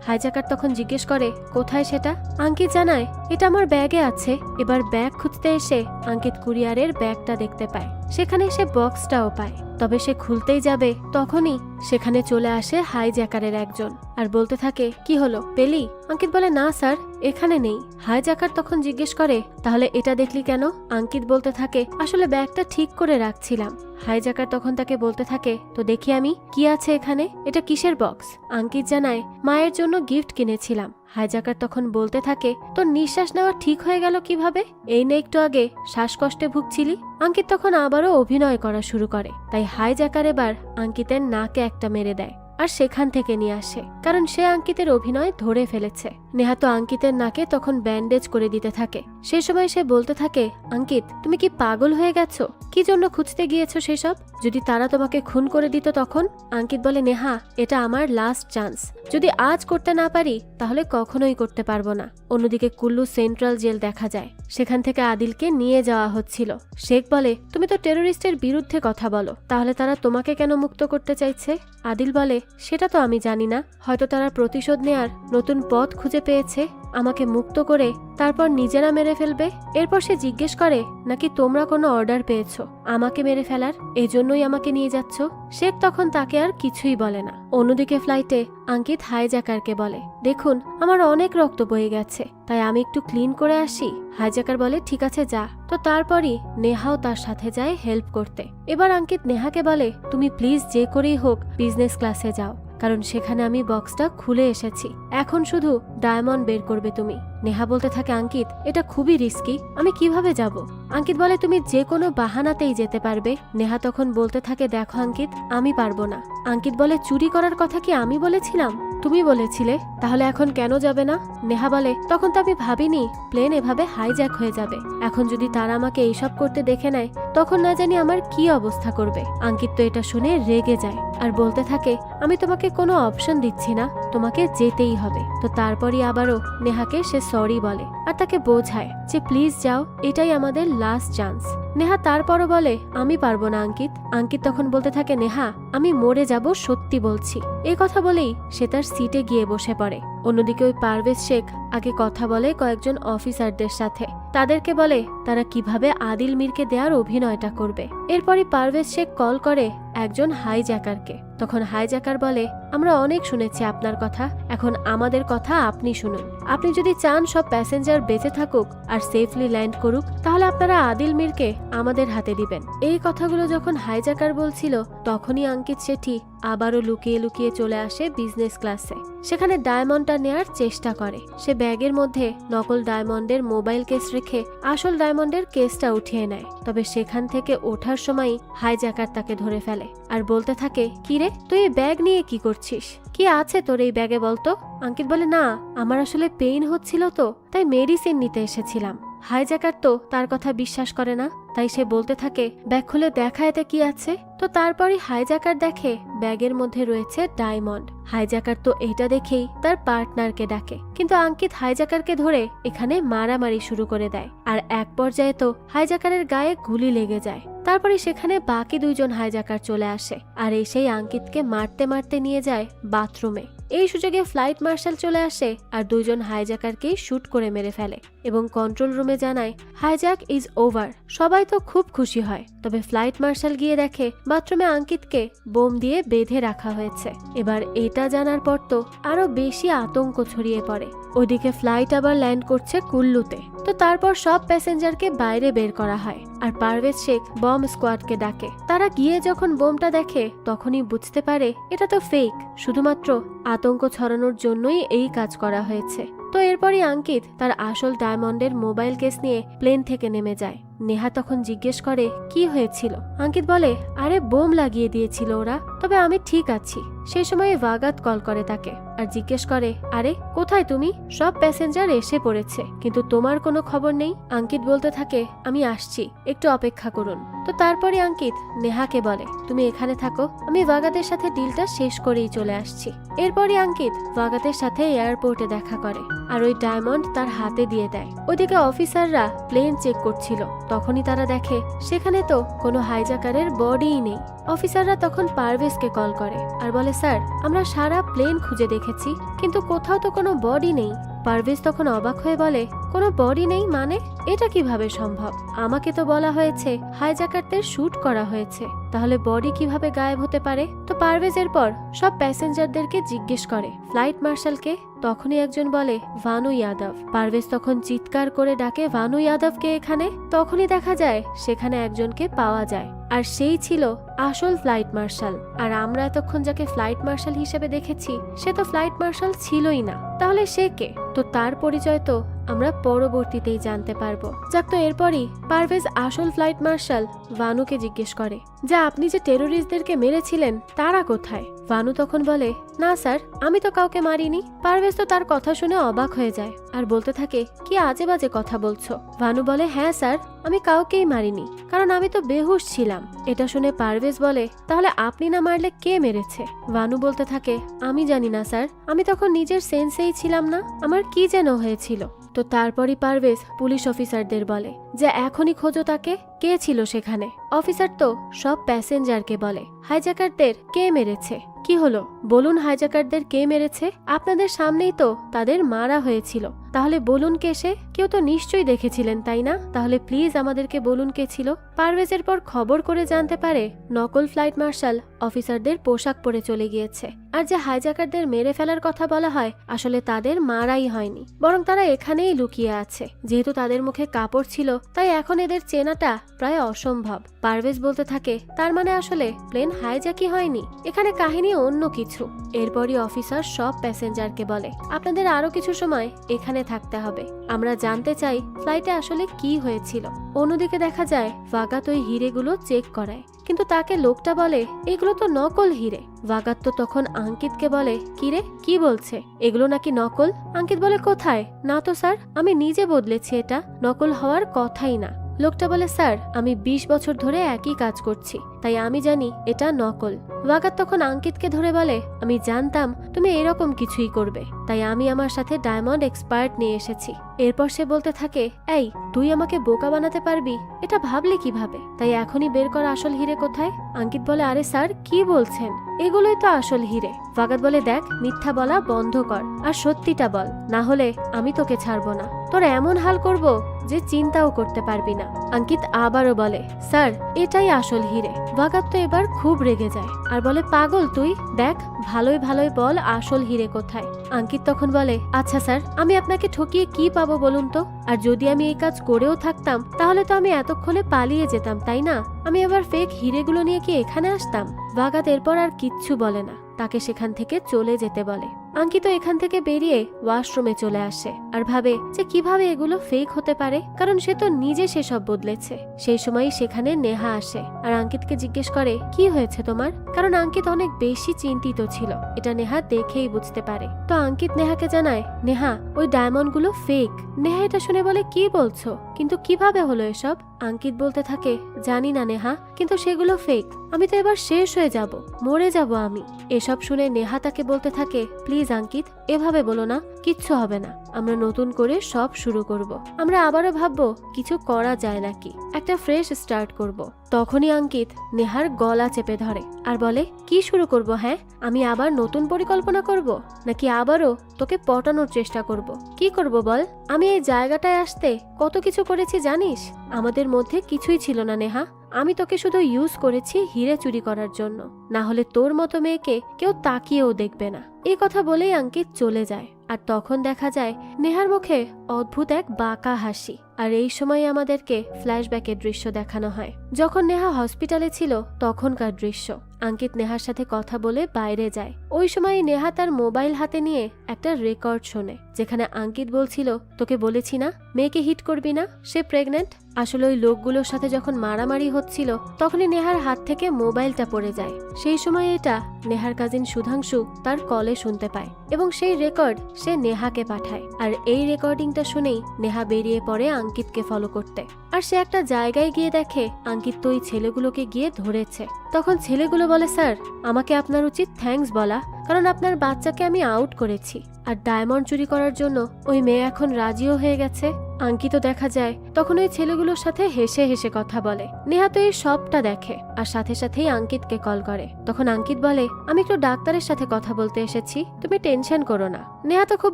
হাইজ্যাকার তখন জিজ্ঞেস করে, কোথায় সেটা? আঙ্কিত জানায়, এটা আমার ব্যাগে আছে। এবার ব্যাগ খুঁজতে এসে আঙ্কিত কুরিয়ারের ব্যাগটা দেখতে পায়, সেখানে সে বক্সটাও পায়। তবে সে খুলতেই যাবে তখনই সেখানে চলে আসে হাইজ্যাকারের একজন আর বলতে থাকে, কি হলো পেলি? আঙ্কিত বলে, না স্যার এখানে নেই। হাইজ্যাকার তখন জিজ্ঞেস করে, তাহলে এটা দেখলি কেন? আঙ্কিত বলতে থাকে, আসলে ব্যাগটা ঠিক করে রাখছিলাম। হাইজ্যাকার তখন তাকে বলতে থাকে, তো দেখি আমি কি আছে এখানে, এটা কিসের বক্স? আঙ্কিত জানায়, মায়ের জন্য গিফট কিনেছিলাম। হাইজ্যাকার তখন বলতে থাকে, তোর নিঃশ্বাস নেওয়া ঠিক হয়ে গেল কিভাবে? এই না একটু আগে শ্বাসকষ্টে ভুগছিলি। আঙ্কিত তখন আবারও অভিনয় করা শুরু করে, তাই হাইজ্যাকার এবার আঙ্কিতের নাকে একটা মেরে দেয় আর সেখান থেকে নিয়ে আসে, কারণ সে আঙ্কিতের অভিনয় ধরে ফেলেছে। নেহা তো আঙ্কিতের নাকে তখন ব্যান্ডেজ করে দিতে থাকে। সেই সময় সে বলতে থাকে, আঙ্কিত তুমি কি পাগল হয়ে গেছো? কি জন্য খুঁজতে গিয়েছো সেসব? যদি তারা তোমাকে খুন করে দিত তখন? আঙ্কিত বলে, নেহা এটা আমার লাস্ট চান্স, যদি আজ করতে না পারি তাহলে কখনোই করতে পারবো না। অন্যদিকে কুল্লু সেন্ট্রাল জেল দেখা যায়, সেখান থেকে আদিলকে নিয়ে যাওয়া হচ্ছিল। শেখ বলে, তুমি তো টেরোরিস্টের বিরুদ্ধে কথা বলো, তাহলে তারা তোমাকে কেন মুক্ত করতে চাইছে? আদিল বলে, সেটা তো আমি জানি না, হয়তো তারা প্রতিশোধ নেয়ার নতুন পথ খুঁজে পেয়েছে, আমাকে মুক্ত করে তারপর নিজেরা মেরে ফেলবে। এরপর সে জিজ্ঞেস করে, নাকি তোমরা কোনো অর্ডার পেয়েছো আমাকে মেরে ফেলার, এজন্যই আমাকে নিয়ে যাচ্ছ? শেখ তখন তাকে আর কিছুই বলে না। অন্যদিকে ফ্লাইটে আঙ্কিত হাইজ্যাকারকে বলে, দেখুন আমার অনেক রক্ত বয়ে গেছে, তাই আমি একটু ক্লিন করে আসি। হাইজ্যাকার বলে, ঠিক আছে যা। তো তারপরই নেহাও তার সাথে যায় হেল্প করতে। এবার আঙ্কিত নেহাকে বলে, তুমি প্লিজ যে করেই হোক বিজনেস ক্লাসে যাও, কারণ সেখানে আমি বক্সটা খুলে এসেছি, এখন শুধু ডায়মন্ড বের করবে তুমি। নেহা বলতে থাকে, আঙ্কিত এটা খুবই রিস্কি, আমি কিভাবে যাব? আঙ্কিত বলে, তুমি যে কোনো বাহানাতেই যেতে পারবে। নেহা তখন বলতে থাকে, দেখো আঙ্কিত আমি পারবো না। আঙ্কিত বলে, চুরি করার কথা কি আমি বলেছিলাম? তুমি বলেছিলে, তাহলে এখন কেন যাবে না? নেহা বলে, তখন তো আমি ভাবিনি প্লেন এভাবে হাইজ্যাক হয়ে যাবে। এখন যদি তারা আমাকে এইসব করতে দেখে নেয় তখন না জানি আমার কি অবস্থা করবে। আঙ্কিত তো এটা শুনে রেগে যায় আর বলতে থাকে, আমি তোমাকে কোনো অপশন দিচ্ছি না, তোমাকে যেতেই হবে। তো তারপরই আবারও নেহাকে সে সরি বলে আর তাকে বোঝায় যে প্লিজ যাও, এটাই আমাদের লাস্ট চান্স। নেহা তারপরও বলে, আমি পারবো না আঙ্কিত। আঙ্কিত তখন বলতে থাকে, নেহা আমি মরে যাব, সত্যি বলছি। এই কথা বলেই সে তার সিটে গিয়ে বসে পড়ে। অন্যদিকে ওই পারভেজ শেখ আগে কথা বলে কয়েকজন অফিসারদের সাথে, তাদেরকে বলে তারা কিভাবে আদিল মিরকে দেওয়ার অভিনয়টা করবে। এরপরই পারভেজ শেখ কল করে একজন হাইজ্যাকারকে। তখন হাইজ্যাকার বলে, আমরা অনেক শুনেছি আপনার কথা, এখন আমাদের কথা আপনি শুনুন। আপনি যদি চান সব প্যাসেঞ্জার বেঁচে থাকুক আর সেফলি ল্যান্ড করুক, তাহলে আপনারা আদিল মিরকে আমাদের হাতে দিবেন। এই কথাগুলো যখন হাইজ্যাকার বলছিল তখনই আঙ্কিত শেঠি আবারও লুকিয়ে লুকিয়ে চলে আসে বিজনেস ক্লাসে। সেখানে ডায়মন্ডটা নেয়ার চেষ্টা করে। সে ব্যাগের মধ্যে নকল ডায়মন্ডের মোবাইল কেস রেখে আসল ডায়মন্ডের কেসটা উঠিয়ে নেয়। তবে সেখান থেকে ওঠার সময় হাইজ্যাকার তাকে ধরে ফেলে আর বলতে থাকে, কিরে তুই এই ব্যাগ নিয়ে কি করছিস? কি আছে তোর এই ব্যাগে বলতো? আঙ্কিত বলে, না আমার আসলে পেইন হচ্ছিল তো তাই মেডিসিন নিতে এসেছিলাম। হাইজ্যাকার তো তার কথা বিশ্বাস করে না, তাই সে বলতে থাকে, ব্যাগ খুলে দেখা এতে কি আছে। তো তারপরই হাইজ্যাকার দেখে ব্যাগের মধ্যে রয়েছে ডায়মন্ড। হাইজ্যাকার তো এটা দেখেই তার পার্টনারকে ডাকে, কিন্তু আঙ্কিত হাইজ্যাকারকে ধরে এখানে মারামারি শুরু করে দেয় আর এক পর্যায়ে তো হাইজ্যাকারের গায়ে গুলি লেগে যায়। তারপরে সেখানে বাকি দুইজন হাইজ্যাকার চলে আসে আর এসেই আঙ্কিতকে মারতে মারতে নিয়ে যায় বাথরুমে। এই সুযোগে ফ্লাইট মার্শাল চলে আসে আর দুইজন হাইজ্যাকারকেই শুট করে মেরে ফেলে এবং কন্ট্রোল রুমে জানায় হাইজ্যাক ইজ ওভার। সবাই তো খুব খুশি হয়, তবে ফ্লাইট মার্শাল গিয়ে দেখে বাথরুমে আঙ্কিতকে বোম দিয়ে বেঁধে রাখা হয়েছে। এবার এটা জানার পর তো আরো বেশি আতঙ্ক ছড়িয়ে পড়ে। ওইদিকে ফ্লাইট আবার ল্যান্ড করছে কুল্লুতে। তো তারপর সব প্যাসেঞ্জারকে বাইরে বের করা হয় আর পারভেজ শেখ বম স্কোয়াডকে ডাকে। তারা গিয়ে যখন বোমটা দেখে তখনই বুঝতে পারে এটা তো ফেক, শুধুমাত্র আতঙ্ক ছড়ানোর জন্যই এই কাজ করা হয়েছে। তো এরপরই আঙ্কিত তার আসল ডায়মন্ডের মোবাইল কেস নিয়ে প্লেন থেকে নেমে যায়। নেহা তখন জিজ্ঞেস করে কি হয়েছিল। আঙ্কিত বলে, আরে বোম লাগিয়ে দিয়েছিল ওরা, তবে আমি ঠিক আছি। সেই সময় ভাগাত কল করে তাকে আর জিজ্ঞেস করে, আরে কোথায় তুমি? সব প্যাসেঞ্জার এসে পড়েছে কিন্তু তোমার কোনো খবর নেই। আঙ্কিত বলতে থাকে, আমি আসছি, একটু অপেক্ষা করুন। তো তারপরে আঙ্কিত নেহাকে বলে, তুমি এখানে থাকো, আমি ভাগাতের সাথে ডিলটা শেষ করেই চলে আসছি। এরপরই আঙ্কিত ভাগাতের সাথে এয়ারপোর্টে দেখা করে আর ওই ডায়মন্ড তার হাতে দিয়ে দেয়। ওইদিকে অফিসাররা প্লেন চেক করছিল, তখনই তারা দেখে সেখানে তো কোনো হাইজ্যাকারের বডিই নেই। অফিসাররা তখন পারভেজকে কল করে আর বলে, স্যার আমরা সারা প্লেন খুঁজে দেখেছি কিন্তু কোথাও তো কোনো বডি নেই। পারভেজ তখন অবাক হয়ে বলে, কোনো বডি নেই মানে? এটা কিভাবে সম্ভব? আমাকে তো বলা হয়েছে হাইজ্যাকারদের শুট করা হয়েছে, তাহলে বডি কিভাবে গায়েব হতে পারে? তো পারভেজ এরপর সব প্যাসেঞ্জারদেরকে জিজ্ঞেস করে ফ্লাইট মার্শালকে। তখনই একজন বলে, ভানু যাদব। পারভেজ তখন চিৎকার করে ডাকে, ভানু যাদবকে এখানে। তখনই দেখা যায় সেখানে একজনকে পাওয়া যায় আর সেই ছিল আসল ফ্লাইট মার্শাল। আর আমরা এতক্ষণ যাকে ফ্লাইট মার্শাল হিসেবে দেখেছি সে তো ফ্লাইট মার্শাল ছিলই না, তাহলে সে কে? তো তার পরিচয় তো আমরা পরবর্তীতেই জানতে পারবো। যাক, তো এরপরই পারভেজ আসল ফ্লাইট মার্শাল ভানুকে জিজ্ঞেস করে যে আপনি যে টেরোরিস্টদেরকে মেরেছিলেন তারা কোথায়? ভানু তখন বলে, না স্যার আমি তো কাউকে মারিনি। পারভেজ তো তার কথা শুনে অবাক হয়ে যায় আর বলতে থাকে, কি আজে বাজে কথা বলছো? ভানু বলে, হ্যাঁ স্যার আমি কাউকেই মারিনি, কারণ আমি তো বেহুশ ছিলাম। এটা শুনে পারভেজ বলে, তাহলে আপনি না মারলে কে মেরেছে? ভানু বলতে থাকে, আমি জানি না স্যার, আমি তখন নিজের সেন্সেই ছিলাম না, আমার কি যেন হয়েছিল। তো তারপরই পারভেজ পুলিশ অফিসারদের বলে যে এখনই খোঁজো তাকে, কে ছিল সেখানে। অফিসার তো সব প্যাসেঞ্জারকে বলে হাইজ্যাকারদের কে মেরেছে। কি হলো বলুন, হাইজ্যাকারদের কে মেরেছে? আপনাদের সামনেই তো তাদের মারা হয়েছিল, তাহলে বলুন কে সে? কেউ তো নিশ্চয়ই দেখেছিলেন তাই না? তাহলে প্লিজ আমাদেরকে বলুন কে ছিল। পারভেজের পর খবর করে জানতে পারে নকল ফ্লাইট মার্শাল অফিসারদের পোশাক পরে চলে গিয়েছে আর যে হাইজ্যাকারদের মেরে ফেলার কথা বলা হয় আসলে তাদের মারাই হয়নি, বরং তারা এখানেই লুকিয়ে আছে। যেহেতু তাদের মুখে কাপড় ছিল তাই এখন এদের চেনাটা প্রায় অসম্ভব। পারভেজ বলতে থাকে, তার মানে আসলে প্লেন হাইজ্যাকই হয়নি, এখানে কাহিনী অন্য কিছু। এরপরই অফিসার সব প্যাসেঞ্জারকে বলে, আপনাদের আরো কিছু সময় এখানে থাকতে হবে, আমরা জানতে চাই ফ্লাইটে আসলে কি হয়েছিল। অন্যদিকে দেখা যায় ভাগাত ওই হিরেগুলো চেক করায়, কিন্তু তাকে লোকটা বলে এগুলো তো নকল হিরে। ওয়াগাত তো তখন আঙ্কিতকে বলে কিরে কি বলছে, এগুলো নাকি নকল? আঙ্কিত বলে কোথায়, না তো স্যার, আমি নিজে বদলেছি, এটা নকল হওয়ার কথাই না। লোকটা বলে স্যার আমি 20 বছর ধরে একই কাজ করছি, তাই আমি জানি এটা নকল। ওয়াগাত তখন আঙ্কিতকে ধরে বলে আমি জানতাম তুমি এরকম কিছুই করবে, তাই আমি আমার সাথে ডায়মন্ড এক্সপার্ট নিয়ে এসেছি। এরপর সে বলতে থাকে এই তুই আমাকে বোকা বানাতে পারবি, এটা ভাবলি কিভাবে? তাই এখনই বের কর আসল হিরে কোথায়। আঙ্কিত বলে আরে স্যার কি বলছেন, এগুলোই তো আসল হিরে। ওয়াগাত বলে দেখ মিথ্যা বলা বন্ধ কর আর সত্যিটা বল, না হলে আমি তোকে ছাড়বো না, তোর এমন হাল করব যে চিন্তাও করতে পারবি না। আঙ্কিত আবারও বলে স্যার এটাই আসল হিরে। ওয়াগাত তো এবার খুব রেগে যায় আর বলে পাগল তুই, দেখ ভালোই ভালোই বল আসল হিরে কোথায়। আঙ্কিত তখন বলে আচ্ছা স্যার আমি আপনাকে ঠকিয়ে কি পাবো বলুন তো, আর যদি আমি এই কাজ করেও থাকতাম তাহলে তো আমি এতক্ষণে পালিয়ে যেতাম তাই না, আমি আবার ফেক হিরেগুলো নিয়ে কি এখানে আসতাম? ওয়াগাত এরপর আর কিচ্ছু বলে না, তাকে সেখান থেকে চলে যেতে বলে। আঙ্কিত এখান থেকে বেরিয়ে ওয়াশরুমে চলে আসে আর ভাবে যে কিভাবে এগুলো ফেক হতে পারে, কারণ সে তো নিজে সেসব বদলেছে। সেই সময় সেখানে নেহা আসে আর আঙ্কিতকে জিজ্ঞেস করে কি হয়েছে তোমার, কারণ আঙ্কিত অনেক বেশি চিন্তিত ছিল, এটা নেহা দেখেই বুঝতে পারে। তো আঙ্কিত নেহাকে জানায় নেহা ওই ডায়মন্ড গুলো ফেক। নেহা এটা শুনে বলে কি বলছো, কিন্তু কিভাবে হলো এসব? আঙ্কিত বলতে থাকে জানি না নেহা, কিন্তু সেগুলো ফেক, আমি তো এবার শেষ হয়ে যাব, মরে যাব আমি। এসব শুনে নেহা তাকে বলতে থাকে প্লিজ আঙ্কিত এভাবে বলো না, কিচ্ছু হবে না, আমরা নতুন করে সব শুরু করব, আমরা আবারও ভাববো কিছু করা যায় নাকি, একটা ফ্রেশ স্টার্ট করব। তখনই আঙ্কিত নেহার গলা চেপে ধরে আর বলে কি শুরু করব, হ্যাঁ আমি আবার নতুন পরিকল্পনা করব নাকি আবারও তোকে পটানোর চেষ্টা করব, কি করব বল? আমি এই জায়গাটায় আসতে কত কিছু করেছি জানিস, আমাদের মধ্যে কিছুই ছিল না নেহা, আমি তোকে শুধু ইউজ করেছি হিরে চুরি করার জন্য, না হলে তোর মতো মেয়েকে কেউ তাকিয়েও দেখবে না। এই কথা বলেই আঙ্কিত চলে যায় আর তখন দেখা যায় নেহার মুখে অদ্ভুত এক বাঁকা হাসি। আর এই সময় আমাদেরকে ফ্ল্যাশব্যাকের দৃশ্য দেখানো হয়, যখন নেহা হসপিটালে ছিল তখনকার দৃশ্য। আঙ্কিত নেহার সাথে কথা বলে বাইরে যায়, ওই সময় নেহা তার মোবাইল হাতে নিয়ে একটা রেকর্ড শোনে, যেখানে আঙ্কিত বলছিল তোকে বলেছি না মেয়েকে হিট করবি না, সে প্রেগনেন্ট। আসলে ওই লোকগুলোর সাথে যখন মারামারি হচ্ছিল তখনই নেহার হাত থেকে মোবাইলটা পড়ে যায়। সেই সময় এটা নেহার কাজিন সুধাংশু তার কলে শুনতে পায় এবং সেই রেকর্ড সে নেহাকে পাঠায়। আর এই রেকর্ডিংটা শুনেই নেহা বেরিয়ে পড়ে আঙ্কিতকে ফলো করতে। আর সে একটা জায়গায় গিয়ে দেখে আঙ্কিত তো ওই ছেলেগুলোকে গিয়ে ধরেছে। তখন ছেলেগুলো বলে স্যার আমাকে আপনার উচিত থ্যাঙ্কস বলা, কারণ আপনার বাচ্চাকে আমি আউট করেছি, আর ডায়মন্ড চুরি করার জন্য ওই মেয়ে এখন রাজিও হয়ে গেছে। আঙ্কিত দেখা যায় তখন ওই ছেলেগুলোর সাথে হেসে হেসে কথা বলে। নেহা তো এই সবটা দেখে আর সাথে সাথেই আঙ্কিতকে কল করে। তখন আঙ্কিত বলে আমি একটু ডাক্তারের সাথে কথা বলতে এসেছি, তুমি টেনশন করো না। নেহা তো খুব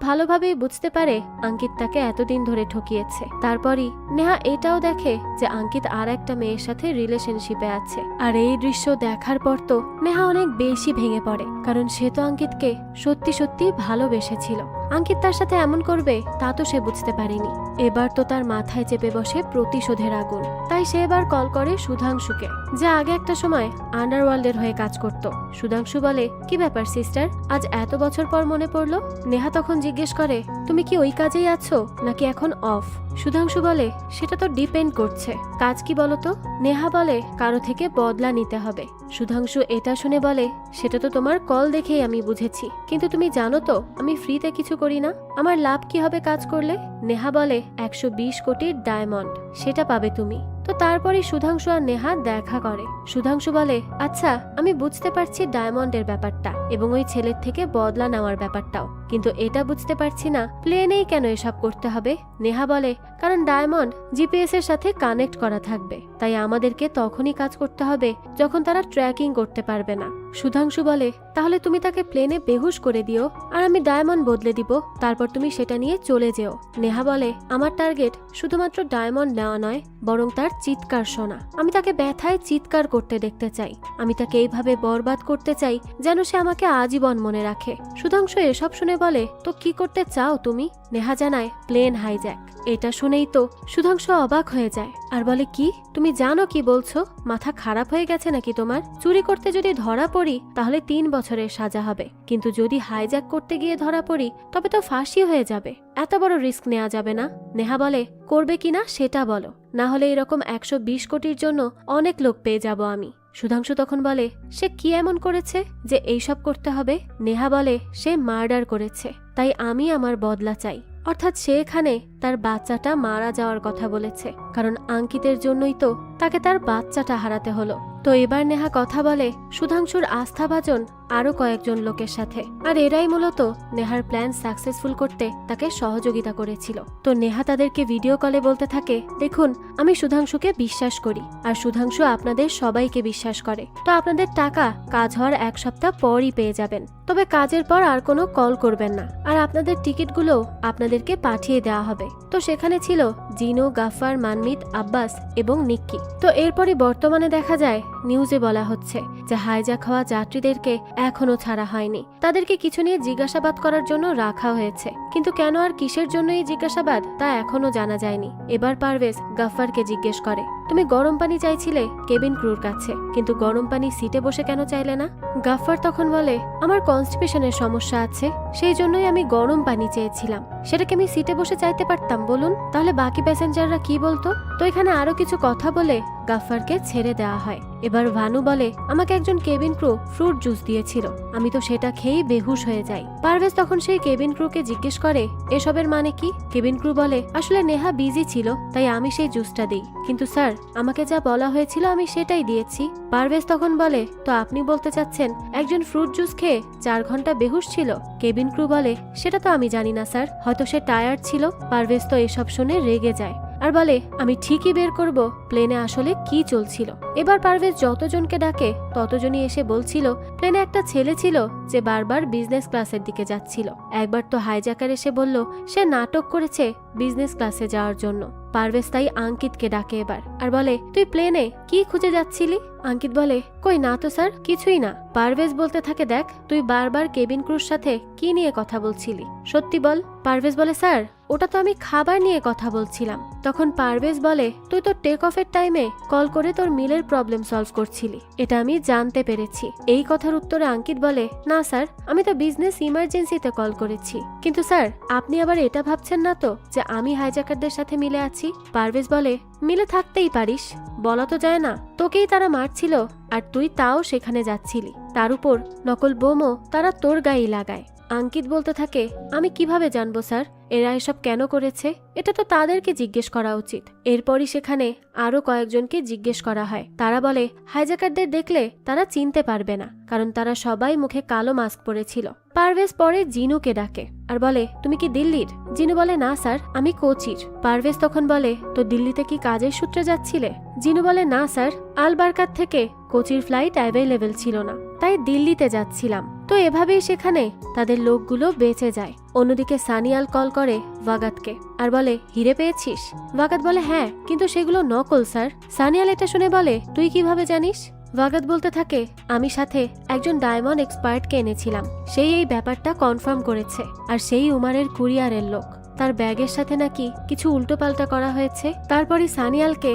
ভালোভাবেই বুঝতে পারে আঙ্কিত তাকে এতদিন ধরে ঠকিয়েছে। তারপরই নেহা এটাও দেখে যে আঙ্কিত আর একটা মেয়ের সাথে রিলেশনশিপে আছে। আর এই দৃশ্য দেখার পর তো নেহা অনেক বেশি ভেঙে পড়ে, কারণ সে তো আঙ্কিতকে সত্যি সত্যি ভালোবেসেছিল। আঙ্কিত তার সাথে এমন করবে তা তো সে বুঝতে পারেনি। এবার তো তার মাথায় চেপে বসে প্রতিশোধের আগুন। তাই সে এবার কল করে সুধাংশুকে, যে আগে একটা সময় আন্ডারওয়ার্ল্ডের হয়ে কাজ করত। সুধাংশু বলে কি ব্যাপার সিস্টার, আজ এত বছর পর মনে পড়লো? নেহা তখন জিজ্ঞেস করে তুমি কি ওই কাজেই আছো নাকি এখন অফ? সুধাংশু বলে সেটা তো ডিপেন্ড করছে, কাজ কি বলতো? নেহা বলে কারো থেকে বদলা নিতে হবে। সুধাংশু এটা শুনে বলে সেটা তো তোমার কল দেখেই আমি বুঝেছি, কিন্তু তুমি জানো তো আমি ফ্রিতে কিছু করি না, আমার লাভ কি হবে কাজ করলে? নেহা বলে 120 কোটির ডায়মন্ড, সেটা পাবে তুমি। তো তারপরে সুধাংশু আর নেহা দেখা করে। সুধাংশু বলে আচ্ছা আমি বুঝতে পারছি ডায়মন্ডের ব্যাপারটা এবং ওই ছেলের থেকে বদলা নেওয়ার ব্যাপারটাও, কিন্তু এটা বুঝতে পারছি না প্লেনেই কেন এসব করতে হবে। নেহা বলে কারণ ডায়মন্ড জিপিএস এর সাথে কানেক্ট করা থাকবে, তাই আমাদেরকে তখনই কাজ করতে হবে যখন তারা ট্র্যাকিং করতে পারবে না। সুধাংশু বলে তাহলে তুমি তাকে প্লেনে বেহুশ করে দিও আর আমি ডায়মন্ড বদলে দিব, তারপর তুমি সেটা নিয়ে চলে যেও। নেহা বলে আমার টার্গেট শুধুমাত্র ডায়মন্ড নেওয়া নয়, বরং তার চিৎকার শোনা। আমি তাকে ব্যথায় চিৎকার করতে দেখতে চাই, আমি তাকে এইভাবে বরবাদ করতে চাই যেন সে আমাকে আজীবন মনে রাখে। সুধাংশু এসব শুনে বলে তো কি করতে চাও তুমি? নেহা জানায় প্লেন হাইজ্যাক। এটা শুনেই তো সুধাংশু অবাক হয়ে যায় আর বলে কি তুমি জানো কি বলছো? মাথা খারাপ হয়ে গেছে নাকি তোমার? চুরি করতে যদি ধরা পড়ি তাহলে 3 বছরের সাজা হবে, কিন্তু যদি হাইজ্যাক করতে গিয়ে ধরা পড়ি তবে তো ফাঁসি হয়ে যাবে, এত বড় রিস্ক নেওয়া যাবে না। নেহা বলে করবে কিনা সেটা বলো, না হলে এরকম 120 কোটির জন্য অনেক লোক পেয়ে যাব আমি। সুধাংশু তখন বলে সে কি এমন করেছে যে এইসব করতে হবে। নেহা বলে সে মার্ডার করেছে, তাই আমি আমার বদলা চাই। অর্থাৎ সে এখানে তার বাচ্চাটা মারা যাওয়ার কথা বলেছে, কারণ আঙ্কিতের জন্যই তো তাকে তার বাচ্চাটা হারাতে হলো। তো এবার নেহা কথা বলে সুধাংশুর আস্থাভাজন আরো কয়েকজন লোকের সাথে, আর এরাই মূলত নেহার প্ল্যান সাকসেসফুল করতে তাকে সহযোগিতা করেছিল। তো নেহা তাদেরকে ভিডিও কলে বলতে থাকে, দেখুন আমি সুধাংশুকে বিশ্বাস করি, আর সুধাংশু আপনাদের সবাইকে বিশ্বাস করে। তো আপনাদের টাকা কাজ হওয়ার 1 সপ্তাহ পরই পেয়ে যাবেন, তবে কাজের পর আর কোনো কল করবেন না, আর আপনাদের টিকিটগুলো আপনাদেরকে পাঠিয়ে দেওয়া হবে। তো সেখানে ছিল জিনু, গাফফার, মানমিত, আব্বাস এবং নিক্কি। তো এরপরই বর্তমানে দেখা যায় নিউজে বলা হচ্ছে যে হাইজ্যাক হওয়া যাত্রীদেরকে এখনো ছাড়া হয়নি, তাদেরকে কিছু নিয়ে জিজ্ঞাসাবাদ করার জন্য রাখা হয়েছে, কিন্তু কেন আর কিসের জন্য এই জিজ্ঞাসাবাদ তা এখনো জানা যায়নি। এবার পারভেজ গাফফারকে জিজ্ঞেস করে, তুমি গরম পানি চাইছিলে কেবিন ক্রুর কাছে, কিন্তু গরম পানি সিটে বসে কেন চাইলে না? গাফফার তখন বলে, আমার কনস্টিপেশনের সমস্যা আছে, সেই জন্যই আমি গরম পানি চেয়েছিলাম, সেটাকে আমি সিটে বসে চাইতে পারতাম বলুন, তাহলে বাকি প্যাসেঞ্জাররা কি বলতো? তো এখানে আরো কিছু কথা বলে গাফফারকে ছেড়ে দেওয়া হয়। এবার ভানু বলে, আমাকে একজন কেবিন ক্রু ফ্রুট জুস দিয়েছিল, আমি তো সেটা খেয়েই বেহুশ হয়ে যাই। পারভেজ তখন সেই কেবিন ক্রুকে জিজ্ঞেস করে, এসবের মানে কি? কেবিন ক্রু বলে, আসলে নেহা বিজি ছিল, তাই আমি সেই জুসটা দিই, কিন্তু স্যার আমাকে যা বলা হয়েছিল আমি সেটাই দিয়েছি। পারভেজ তখন বলে, তো আপনি বলতে চাচ্ছেন একজন ফ্রুট জুস খেয়ে 4 ঘন্টা বেহুশ ছিল? কেবিন ক্রু বলে, সেটা তো আমি জানি না স্যার, হয়তো সে টায়ার্ড ছিল। পারভেজ তো এসব শুনে রেগে যায় আর বলে, আমি ঠিকই বের করব প্লেনে আসলে কি চলছিল। এবার পারভেজ যতজনকে ডাকে ততজনই এসে বলছিল প্লেনে একটা ছেলে ছিল যে বারবার বিজনেস ক্লাসের দিকে যাচ্ছিল। একবার তো হাইজ্যাকার এসে বলল সে নাটক করেছে বিজনেস ক্লাসে যাওয়ার জন্য। পারভেজ তাই আঙ্কিতকে ডাকে এবার আর বলে, তুই প্লেনে কি খুঁজে যাচ্ছিলি? আঙ্কিত বলে, কই না তো স্যার, কিছুই না। পারভেজ বলতে থাকে, দেখ তুই বারবার কেবিন ক্রুর সাথে কি নিয়ে কথা বলছিলি, সত্যি বল। পারভেজ বলে, স্যার ওটা তো আমি খাবার নিয়ে কথা বলছিলাম। তখন পারভেজ বলে, তুই তো টেক অফের টাইমে কল করে তোর মিলের প্রবলেম সলভ করছিলি, এটা আমি জানতে পেরেছি। এই কথার উত্তরে আঙ্কিত বলে, না স্যার আমি তো বিজনেস ইমার্জেন্সিতে কল করেছি, কিন্তু স্যার আপনি আবার এটা ভাবছেন না তো যে আমি হাইজ্যাকারদের সাথে মিলে আছি? পারভেজ বলে, মিলে থাকতেই পারিস, বলা তো যায় না, তোকেই তারা মারছিল আর তুই তাও সেখানে যাচ্ছিলি, তার উপর নকল বোমও তারা তোর গায়ে লাগায়। আঙ্কিত বলতে থাকে, আমি কিভাবে জানবো স্যার এরা এসব কেন করেছে? এটা তো তাদেরকে জিজ্ঞেস করা উচিত। এরপরই সেখানে আরো কয়েকজনকে জিজ্ঞেস করা হয়। তারা বলে, হাইজ্যাকারদের দেখলে তারা চিনতে পারবে না, কারণ তারা সবাই মুখে কালো মাস্ক পরেছিল। পারভেজ পরে জিনুকে ডাকে আর বলে, তুমি কি দিল্লির? জিনু বলে, না স্যার আমি কোচির। পারভেজ তখন বলে, তো দিল্লিতে কি কাজের সূত্রে যাচ্ছিলে? জিনু বলে, না স্যার আলবারকাত থেকে কোচির ফ্লাইট অ্যাভেলেবেল ছিল না, তাই দিল্লিতে যাচ্ছিলাম। তো এভাবেই সেখানে তাদের লোকগুলো বেঁচে যায়। অন্যদিকে সানিয়াল কল করে ওয়াগাতকে আর বলে, হিরে পেয়েছিস? ওয়াগাত বলে, হ্যাঁ, কিন্তু সেগুলো নকল স্যার। সানিয়াল এটা শুনে বলে, তুই কিভাবে জানিস? ওয়াগাত বলতে থাকে, আমি সাথে একজন ডায়মন্ড এক্সপার্টকে এনেছিলাম, সেই এই ব্যাপারটা কনফার্ম করেছে, আর সেই উমারের কুরিয়ারের লোক, তার ব্যাগের সাথে নাকি কিছু উল্টোপাল্টা করা হয়েছে। তারপরে সানিয়ালকে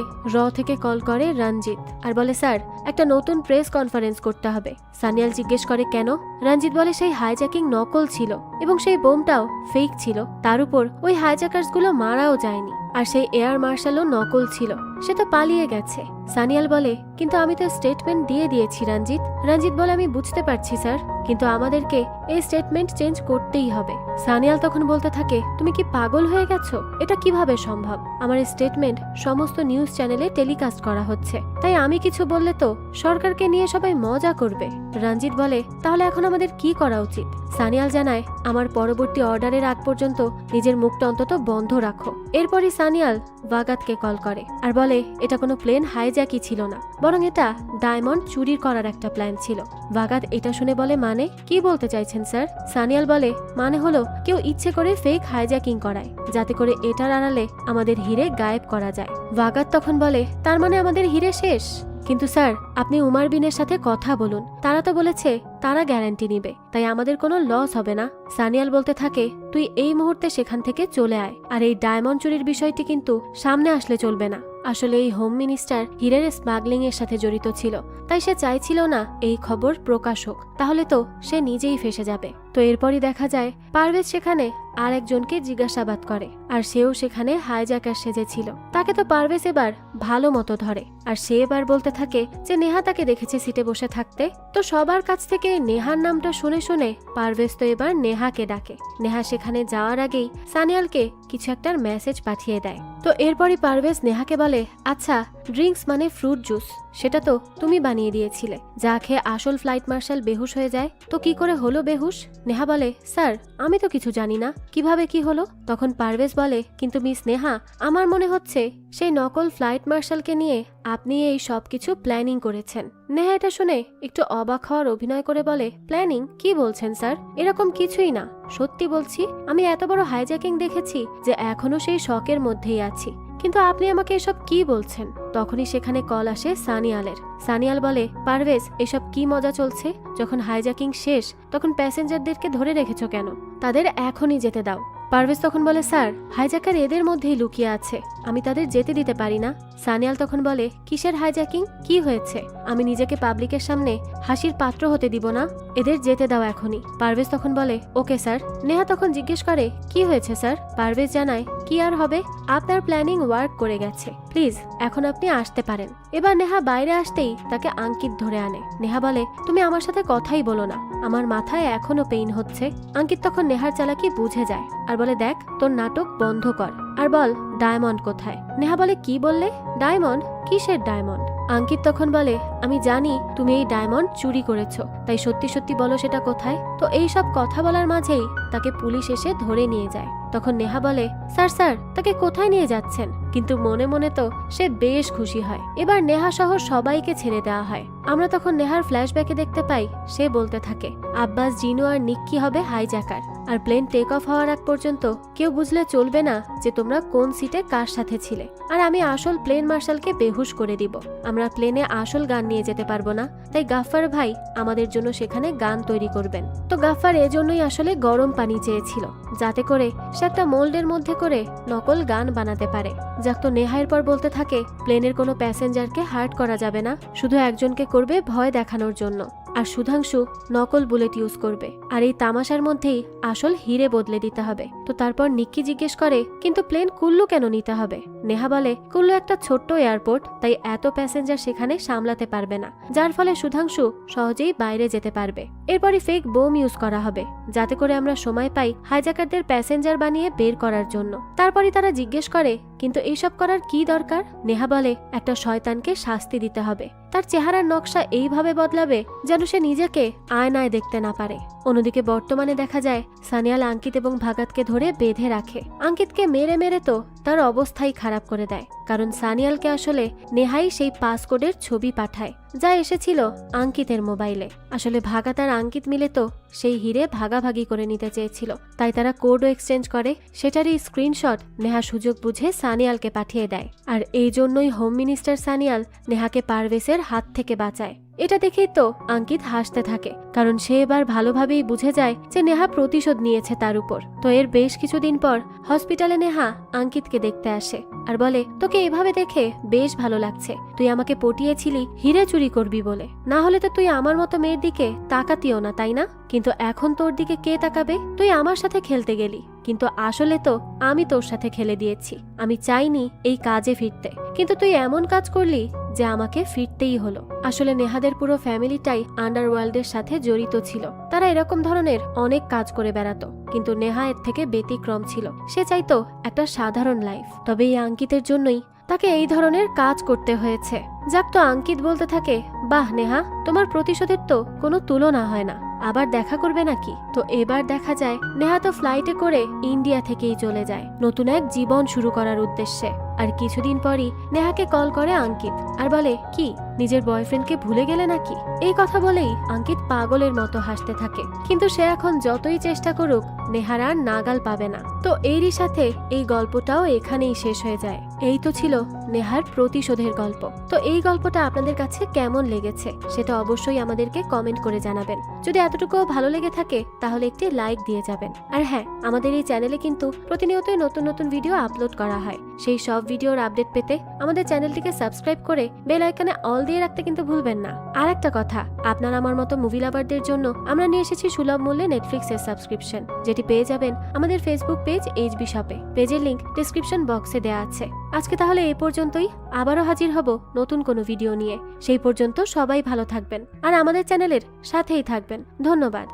থেকে কল করে রঞ্জিত আর বলে, স্যার একটা নতুন প্রেস কনফারেন্স করতে হবে। সানিয়াল জিজ্ঞেস করে, কেন? রঞ্জিত বলে, সেই হাইজ্যাকিং নকল ছিল এবং সেই বোমটাও ফেক ছিল, তার উপর ওই হাইজ্যাকার্স গুলো মারাও যায়নি, আর সেই এয়ার মার্শালও নকল ছিল, সে তো পালিয়ে গেছে। সানিয়াল বলে, কিন্তু আমি তো স্টেটমেন্ট দিয়ে দিয়েছি রঞ্জিত। রঞ্জিত বলে, আমি বুঝতে পারছি স্যার, কিন্তু আমাদেরকে এই স্টেটমেন্ট চেঞ্জ করতেই হবে। সানিয়াল তখন বলতে থাকে, তুমি কি পাগল হয়ে গেছো? এটা কিভাবে সম্ভব? আমার স্টেটমেন্ট সমস্ত নিউজ চ্যানেলে টেলিকাস্ট করা হচ্ছে, তাই আমি কিছু বললে তো সরকারকে নিয়ে সবাই মজা করবে। রঞ্জিত বলে, তাহলে এখন আমাদের কি করা উচিত? সানিয়াল জানায়, আমার পরবর্তী অর্ডারের আগ পর্যন্ত নিজের মুখটা অন্তত বন্ধ রাখো। এরপরই সানিয়াল ওয়াগাতকে কল করে আর বলে, এটা কোনো প্লেন হাইজ্যাকই ছিল না, বরং এটা ডায়মন্ড চুরি করার একটা প্ল্যান ছিল। ওয়াগাত এটা শুনে বলে, মানে কি বলতে চাইছেন স্যার? সানিয়াল বলে, মানে হলো কেউ ইচ্ছে করে ফেক হাইজ্যাকিং করায়, যাতে করে এটার আড়ালে আমাদের হিরে গায়েব করা যায়। ওয়াগাত তখন বলে, তার মানে আমাদের হিরে শেষ? কিন্তু স্যার আপনি উমার বিনের সাথে কথা বলুন, তারা তো বলেছে তারা গ্যারান্টি নিবে, তাই আমাদের কোনো লস হবে না। সানিয়াল বলতে থাকে, তুই এই মুহূর্তে সেখান থেকে চলে আয়, আর এই ডায়মন্ড চুরির বিষয়টি কিন্তু সামনে আসলে চলবে না। আসলে এই হোম মিনিস্টার হীরের স্মাগলিং এর সাথে জড়িত ছিল, তাই সে চাইছিল না এই খবর প্রকাশ হোক, তাহলে তো সে নিজেই ফেসে যাবে। তো এরপরই দেখা যায় পারভেজ সেখানে আর একজনকে জিজ্ঞাসাবাদ করে আর সেও সেখানে হাইজ্যাকার সেজেছিল। তাকে তো পারভেজ এবার ভালো মতো ধরে, আর সে এবার বলতে থাকে যে নেহা তাকে দেখেছে সিটে বসে থাকতে। তো সবার কাছ থেকে নেহার নামটা শুনে শুনে পারভেজ তো এবার নেহাকে ডাকে। নেহা সেখানে যাওয়ার আগেই সানিয়ালকে কিছু একটার মেসেজ পাঠিয়ে দেয়। তো এরপরই পারভেজ নেহাকে বলে, আচ্ছা ড্রিঙ্কস মানে ফ্রুট জুস, সেটা তো তুমি বানিয়ে দিয়েছিলে, যা খেয়ে আসল ফ্লাইট মার্শাল বেহুশ হয়ে যায়, তো কি করে হলো বেহুশ? নেহা বলে, স্যার আমি তো কিছু জানি না, কিভাবে কি হলো? তখন পারভেজ বলে, কিন্তু মিস নেহা, আমার মনে হচ্ছে সেই নকল ফ্লাইট মার্শালকে নিয়ে আপনি এই সবকিছু প্ল্যানিং করেছেন। নেহা এটা শুনে একটু অবাক হওয়ার অভিনয় করে বলে, প্ল্যানিং? কি বলছেন স্যার? এরকম কিছুই না, সত্যি বলছি আমি এত বড় হাইজ্যাকিং দেখেছি যে এখনো সেই শকের মধ্যেই আছি, কিন্তু আপনি আমাকে এসব কি বলছেন? তখনই সেখানে কল আসে সানিয়ালের। সানিয়াল বলে, পারভেজ এসব কি মজা চলছে? যখন হাইজ্যাকিং শেষ তখন প্যাসেঞ্জারদেরকে ধরে রেখেছো কেন? তাদের এখনই যেতে দাও। পারভেজ তখন বলে, স্যার হাইজ্যাকার এদের মধ্যেই লুকিয়ে আছে, আমি তাদের যেতে দিতে পারি না। সানিয়াল তখন বলে, কিসের হাইজ্যাকিং? কি হয়েছে? আমি নিজেকে পাবলিকের সামনে হাসির পাত্র হতে দিব না, এদের যেতে দাও এখনই। পারভেজ তখন বলে, ওকে স্যার। নেহা তখন জিজ্ঞেস করে, কি হয়েছে স্যার? পারভেজ জানায়, কি আর হবে, আপনার প্ল্যানিং ওয়ার্ক করে গেছে, প্লিজ এখন আপনি আসতে পারেন। এবার নেহা বাইরে আসতেই তাকে আঙ্কিত ধরে আনে। নেহা বলে, তুমি আমার সাথে কথাই বলো না, আমার মাথায় এখনো পেইন হচ্ছে। আঙ্কিত তখন নেহার চালাকি বুঝে যায় আর বলে, দেখ তোর নাটক বন্ধ কর আর বল ডায়মন্ড কোথায়? নেহা বলে, কি বললে? ডায়মন্ড? কিসের ডায়মন্ড? আঙ্কিত তখন বলে, আমি জানি তুমি এই ডায়মন্ড চুরি করেছো, তাই সত্যি সত্যি বলো সেটা কোথায়। তো এই সব কথা বলার মাঝেই তাকে পুলিশ এসে ধরে নিয়ে যায়। তখন নেহা বলে, স্যার স্যার তাকে কোথায় নিয়ে যাচ্ছেন? কিন্তু মনে মনে তো সে বেশ খুশি হয়। এবার নেহা সহ সবাইকে ছেড়ে দেওয়া হয়। আমরা তখন নেহার ফ্ল্যাশব্যাকে দেখতে পাই সে বলতে থাকে, আব্বাস, জিনু আর নিক্কি হবে হাইজ্যাকার, আর প্লেন টেক অফ হওয়ার আগ পর্যন্ত কেউ বুঝলে চলবে না যে তোমরা কোন সিটে কার সাথে ছিলে, আর আমি আসল প্লেন মার্শালকে বেহুশ করে দিব। আমরা প্লেনে আসল গান নিয়ে যেতে পারবো না, তাই গাফফার ভাই আমাদের জন্য সেখানে গান তৈরি করবেন। তো গাফফার এজন্যই আসলে গরম পানি চেয়েছিল, যাতে করে সে একটা মোল্ডের মধ্যে করে নকল গান বানাতে পারে। যাক, তো নেহা এরপর বলতে থাকে, প্লেনের কোনো প্যাসেঞ্জারকে হার্ট করা যাবে না, শুধু একজনকে করবে ভয় দেখানোর জন্য, আর সুধাংশু নকল বুলেট ইউজ করবে, আর এই তামাশার মধ্যেই আসল হিরে বদলে দিতে হবে। তো তারপর নিক্কি জিজ্ঞেস করে, কিন্তু প্লেন কুল্লু কেন নিতে হবে? নেহা বলে, কুল্লু একটা ছোট্ট এয়ারপোর্ট, তাই এত প্যাসেঞ্জার সেখানে সামলাতে পারবে না, যার ফলে সুধাংশু সহজেই বাইরে যেতে পারবে। এরপরই ফেক বোম ইউজ করা হবে, যাতে করে আমরা সময় পাই হাইজ্যাকারদের প্যাসেঞ্জার বানিয়ে বের করার জন্য। তারপরই তারা জিজ্ঞেস করে, কিন্তু এইসব করার কি দরকার? নেহা বলে, একটা শয়তানকে শাস্তি দিতে হবে, তার চেহারার নকশা এইভাবে বদলাবে যেন সে নিজেকে আয়নায় দেখতে না পারে। অন্যদিকে বর্তমানে দেখা যায় সানিয়াল আঙ্কিত এবং ভাগাতকে ধরে বেঁধে রাখে। আঙ্কিতকে মেরে মেরে তো তার অবস্থাই খারাপ করে দেয়, কারণ সানিয়ালকে আসলে নেহাই সেই পাসকোডের ছবি পাঠায় যা এসেছিল আঙ্কিতের মোবাইলে। আসলে ভাগাত আর আঙ্কিত মিলে তো সেই হিরে ভাগাভাগি করে নিতে চেয়েছিল, তাই তারা কোডও এক্সচেঞ্জ করে। সেটারই স্ক্রিনশট নেহা সুযোগ বুঝে সানিয়ালকে পাঠিয়ে দেয়, আর এই জন্যই হোম মিনিস্টার সানিয়াল নেহাকে পারভেজের হাত থেকে বাঁচায়। এটা দেখেই তো আঙ্কিত হাসতে থাকে, কারণ সে এবার ভালোভাবেই বুঝে যায় যে নেহা প্রতিশোধ নিয়েছে তার উপর। তো এর বেশ কিছুদিন পর হসপিটালে নেহা আঙ্কিতকে দেখতে আসে আর বলে, তোকে এভাবে দেখে বেশ ভালো লাগছে, তুই আমাকে পটিয়েছিলি হিরে চুরি করবি বলে, না হলে তো তুই আমার মতো মেয়ের দিকে তাকাতিও না, তাই না? কিন্তু এখন তোর দিকে কে তাকাবে? তুই আমার সাথে খেলতে গেলি, কিন্তু আসলে তো আমি তোর সাথে খেলে দিয়েছি। আমি চাইনি এই কাজে ফিরতে, কিন্তু তুই এমন কাজ করলি যে আমাকে ফিরতেই হলো। আসলে নেহাদের পুরো ফ্যামিলিটাই আন্ডারওয়ার্ল্ডের সাথে জড়িত ছিল, তারা এরকম ধরনের অনেক কাজ করে বেড়াতো, কিন্তু নেহা এর থেকে ব্যতিক্রম ছিল। সে চাইতো একটা সাধারণ লাইফ, তবে এই আঙ্কিতের জন্যই তাকে এই ধরনের কাজ করতে হয়েছে। যাক, তো আঙ্কিত বলতে থাকে, বাহ নেহা, তোমার প্রতিশোধের তো কোনো তুলনা হয় না, আবার দেখা করবে নাকি? তো এবার দেখা যায় নেহা তো ফ্লাইটে করে ইন্ডিয়া থেকেই চলে যায় নতুন এক জীবন শুরু করার উদ্দেশ্যে। আর কিছুদিন পরই নেহাকে কল করে আঙ্কিত আর বলে, কি নিজের বয়ফ্রেন্ডকে ভুলে গেলে নাকি? এই কথা বলেই আঙ্কিত পাগলের মতো হাসতে থাকে, কিন্তু সে এখন যতই চেষ্টা করুক নেহার আর নাগাল পাবে না। তো এরই সাথে এই গল্পটাও এখানেই শেষ হয়ে যায়। এই তো ছিল নেহার প্রতিশোধের গল্প। তো এই গল্পটা আপনাদের কাছে কেমন লেগেছে সেটা অবশ্যই আমাদেরকে কমেন্ট করে জানাবেন। যদি এতটুকু ভালো লেগে থাকে তাহলে একটি লাইক দিয়ে যাবেন। আর হ্যাঁ, আমাদের এই চ্যানেলে কিন্তু প্রতিনিয়তই নতুন নতুন ভিডিও আপলোড করা হয়, সেই সব ভিডিওর আপডেট পেতে আমাদের চ্যানেলটিকে সাবস্ক্রাইব করে বেল আইকনে অল দিয়ে রাখতে কিন্তু ভুলবেন না। আর একটা কথা, আপনার আমার মতো মুভি লাভারদের জন্য আমরা নিয়ে এসেছি সুলভ মূল্যে নেটফ্লিক্সের সাবস্ক্রিপশন, যেটি পেয়ে যাবেন আমাদের ফেসবুক পেজ এইচবি শপে। পেজের লিংক ডেসক্রিপশন বক্সে দেওয়া আছে। আজকে তাহলে এই পর্যন্তই। আবারও হাজির হব নতুন কোনো ভিডিও নিয়ে। সেই পর্যন্ত সবাই ভালো থাকবেন আর আমাদের চ্যানেলের সাথেই থাকবেন। ধন্যবাদ।